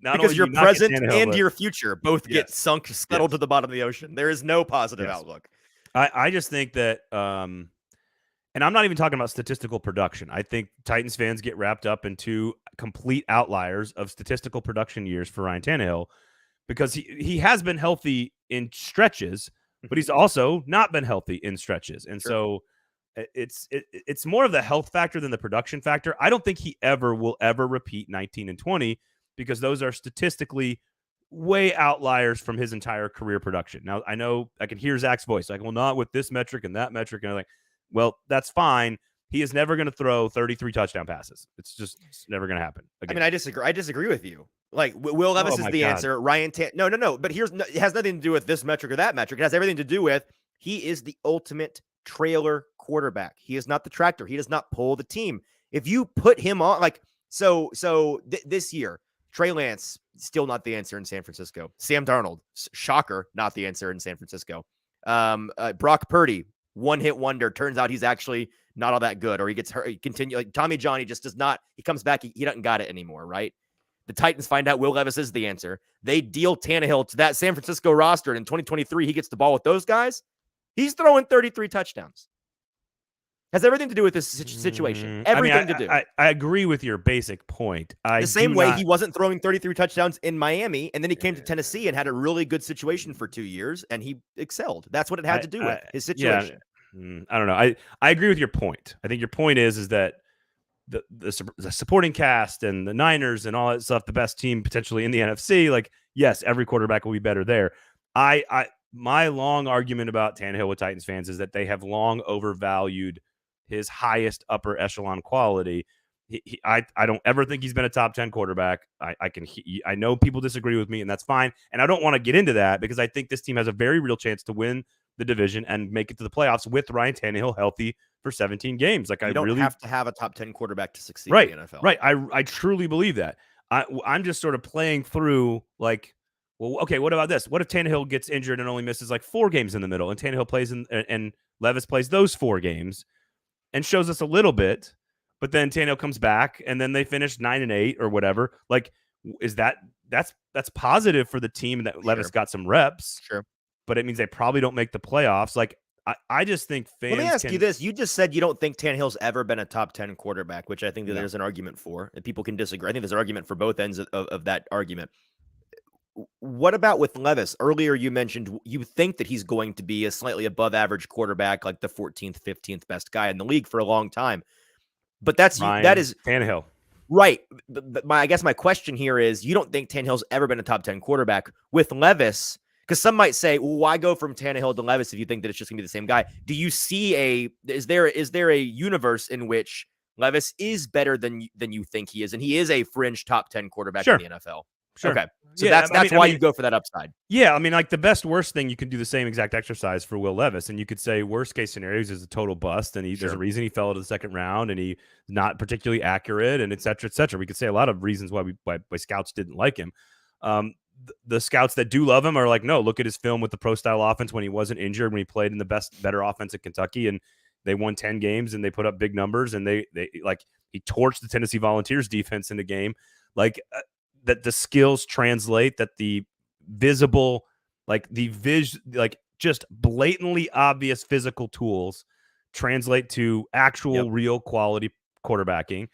Because your present and your future both get scuttled to the bottom of the ocean. There is no positive outlook. I just think that, and I'm not even talking about statistical production. I think Titans fans get wrapped up in 2 complete outliers of statistical production years for Ryan Tannehill, because he has been healthy in stretches, but he's also not been healthy in stretches. And so it's more of the health factor than the production factor. I don't think he will ever repeat 19 and 20 because those are statistically way outliers from his entire career production. Now, I know I can hear Zach's voice. Like, well, not with this metric and that metric. And I'm like, well, that's fine. he is never going to throw 33 touchdown passes. It's never going to happen. Again. I mean, I disagree with you. Like Will Levis is the answer. No. But it has nothing to do with this metric or that metric. It has everything to do with he is the ultimate trailer quarterback. He is not the tractor. He does not pull the team. If you put him on, like, this year, Trey Lance, still not the answer in San Francisco. Sam Darnold, shocker, not the answer in San Francisco. Brock Purdy, one-hit wonder. Turns out he's actually not all that good, or he gets hurt. He continue like Tommy John. He just does not. He comes back. He doesn't got it anymore, right? The Titans find out Will Levis is the answer. They deal Tannehill to that San Francisco roster, and in 2023, he gets the ball with those guys. He's throwing 33 touchdowns. Has everything to do with this situation. Everything to do. I agree with your basic point. The same way he wasn't throwing 33 touchdowns in Miami, and then he came to Tennessee and had a really good situation for 2 years, and he excelled. That's what it had to do with his situation. Yeah, I don't know. I agree with your point. I think your point is that the supporting cast and the Niners and all that stuff, the best team potentially in the NFC, like, yes, every quarterback will be better there. My long argument about Tannehill with Titans fans is that they have long overvalued his highest upper echelon quality. I don't ever think he's been a top 10 quarterback. I know people disagree with me, and that's fine. And I don't want to get into that because I think this team has a very real chance to win the division and make it to the playoffs with Ryan Tannehill healthy for 17 games. Like, you don't really have to have a top 10 quarterback to succeed in the NFL. Right. I truly believe that. I'm just sort of playing through, like, well, okay, what about this? What if Tannehill gets injured and only misses like 4 games in the middle, and Tannehill plays and Levis plays those 4 games and shows us a little bit, but then Tannehill comes back and then they finish 9-8 or whatever. Like, is that's positive for the team that Levis got some reps. Sure. But it means they probably don't make the playoffs. Like, I just think fans. Let me ask you this. You just said you don't think Tannehill's ever been a top 10 quarterback, which I think that there's an argument for, and people can disagree. I think there's an argument for both ends of that argument. What about with Levis? Earlier, you mentioned you think that he's going to be a slightly above average quarterback, like the 14th, 15th best guy in the league for a long time. But that is Tannehill. Right. But I guess my question here is, you don't think Tannehill's ever been a top 10 quarterback with Levis? Because some might say, well, why go from Tannehill to Levis if you think that it's just going to be the same guy? Do you see is there a universe in which Levis is better than you think he is, and he is a fringe top 10 quarterback in the NFL? Sure. Okay. So that's why you go for that upside. Yeah. I mean, like, the worst thing, you can do the same exact exercise for Will Levis, and you could say worst case scenarios is a total bust. And there's a reason he fell to the second round, and he's not particularly accurate, and et cetera, et cetera. We could say a lot of reasons why scouts didn't like him. The scouts that do love him are like, no, look at his film with the pro style offense when he wasn't injured, when he played in the better offense at Kentucky, and they won 10 games and they put up big numbers, and they like, he torched the Tennessee Volunteers defense in the game. Like, that the skills translate, that the visible, like just blatantly obvious physical tools translate to actual real quality quarterbacking.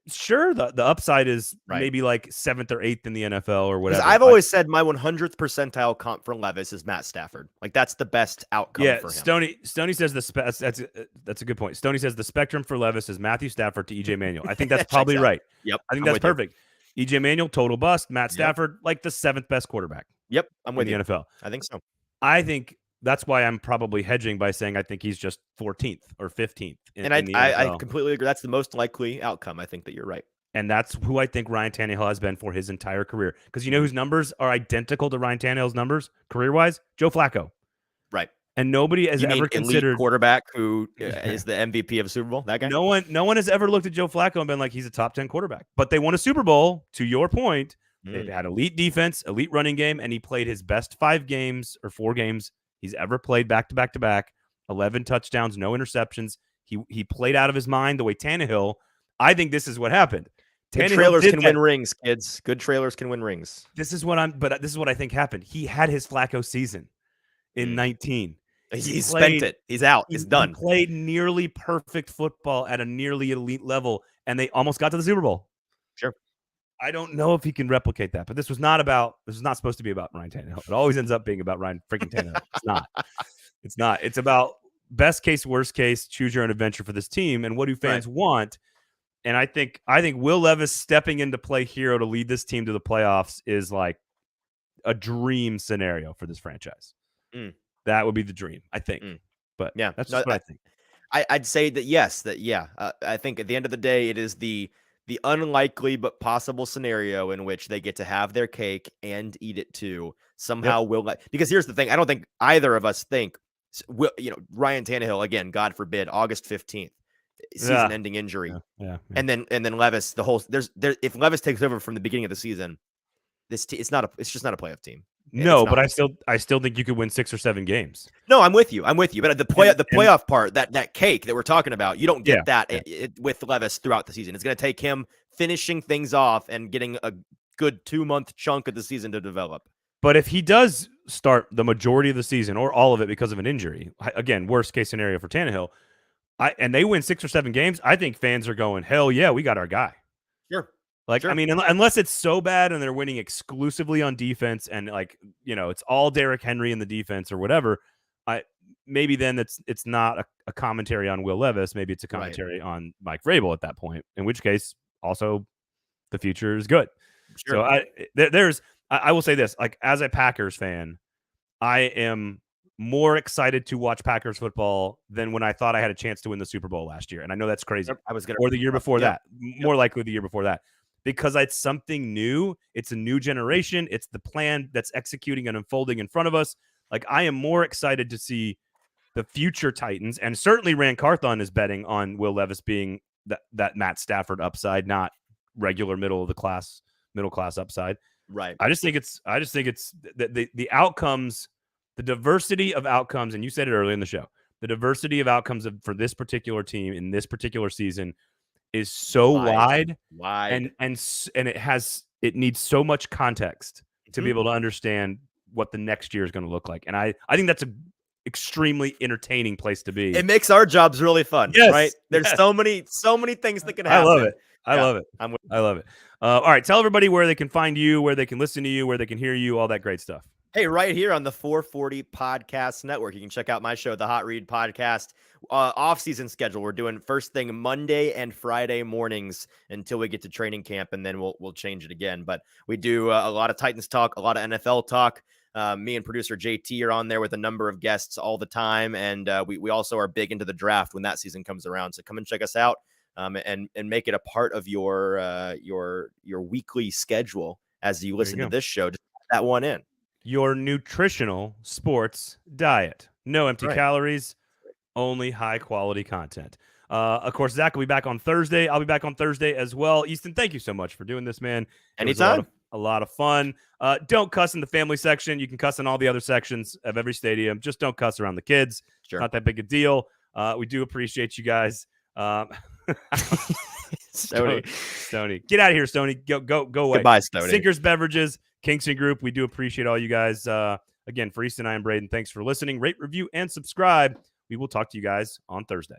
Sure, the upside is maybe like 7th or 8th in the NFL or whatever. I've always said my 100th percentile comp for Levis is Matt Stafford. Like, that's the best outcome for him. Stoney says that's a good point. Stoney says the spectrum for Levis is Matthew Stafford to EJ Manuel. I think that's probably right. Yep, I think that's perfect. EJ Manuel, total bust. Matt Stafford, like the 7th best quarterback. Yep, I'm with you. The NFL. I think so. I think that's why I'm probably hedging by saying I think he's just 14th or 15th. I completely agree. That's the most likely outcome. I think that you're right. And that's who I think Ryan Tannehill has been for his entire career. Because you know whose numbers are identical to Ryan Tannehill's numbers career-wise? Joe Flacco. Right. And nobody has ever considered quarterback who is the MVP of a Super Bowl. That guy. No one has ever looked at Joe Flacco and been like, he's a top 10 quarterback. But they won a Super Bowl. To your point, they had elite defense, elite running game, and he played his best 5 games or 4 games he's ever played back to back to back. 11 touchdowns, no interceptions. He played out of his mind the way Tannehill. I think this is what happened. Good trailers can win rings, kids. Good trailers can win rings. This is what I think happened. He had his Flacco season in 19. He spent it. He's out. It's done. He played nearly perfect football at a nearly elite level, and they almost got to the Super Bowl. Sure. I don't know if he can replicate that, but this was not supposed to be about Ryan Tannehill. It always ends up being about Ryan freaking Tannehill. It's not. It's not. It's about best case, worst case, choose your own adventure for this team, and what do fans want. And I think Will Levis stepping into play hero to lead this team to the playoffs is like a dream scenario for this franchise. That would be the dream, I think. But yeah, that's just what I think. I'd say that yes, I think at the end of the day, it is the unlikely but possible scenario in which they get to have their cake and eat it too. Somehow because here's the thing, I don't think either of us think Ryan Tannehill, again, God forbid, August 15th, season-ending injury. Yeah. And then Levis, if Levis takes over from the beginning of the season, it's just not a playoff team. No, but I still think you could win 6 or 7 games. No, I'm with you. But the playoff part, that cake that we're talking about, you don't get with Levis throughout the season. It's going to take him finishing things off and getting a good 2-month chunk of the season to develop. But if he does start the majority of the season or all of it because of an injury, again, worst case scenario for Tannehill, and they win 6 or 7 games, I think fans are going, hell yeah, we got our guy. Sure. I mean, unless it's so bad and they're winning exclusively on defense and it's all Derrick Henry in the defense or whatever, maybe then it's not a commentary on Will Levis. Maybe it's a commentary on Mike Vrabel at that point, in which case also the future is good. Sure. So I will say this, like, as a Packers fan, I am more excited to watch Packers football than when I thought I had a chance to win the Super Bowl last year. And I know that's crazy. Or the year before that. More likely the year before that. Because it's something new. It's a new generation. It's the plan that's executing and unfolding in front of us. Like, I am more excited to see the future Titans. And certainly Rand Carthon is betting on Will Levis being that Matt Stafford upside, not regular middle class upside. Right. I just think it's the outcomes, the diversity of outcomes, and you said it earlier in the show, the diversity of outcomes for this particular team in this particular season is so wide. And it needs so much context to be able to understand what the next year is going to look like. And I think that's an extremely entertaining place to be. It makes our jobs really fun, right? There's so many things that can happen. I love it. I love it. All right. Tell everybody where they can find you, where they can listen to you, where they can hear you, all that great stuff. Hey, right here on the 440 Podcast Network. You can check out my show, the Hot Read Podcast. Off-season schedule. We're doing first thing Monday and Friday mornings until we get to training camp, and then we'll change it again. But we do a lot of Titans talk, a lot of NFL talk. Me and producer JT are on there with a number of guests all the time, and we also are big into the draft when that season comes around. So come and check us out. And make it a part of your weekly schedule as you listen to this show. Just put that one in. Your nutritional sports diet. No empty calories, only high quality content. Of course, Zach will be back on Thursday. I'll be back on Thursday as well. Easton, thank you so much for doing this, man. Anytime. A lot of fun. Don't cuss in the family section. You can cuss in all the other sections of every stadium. Just don't cuss around the kids. Sure. Not that big a deal. We do appreciate you guys. Stoney. Get out of here, Stoney. Go away. Goodbye, Stoney. Sinkers Beverages, Kingston Group. We do appreciate all you guys. Again, for Easton, I am Braden. Thanks for listening. Rate, review, and subscribe. We will talk to you guys on Thursday.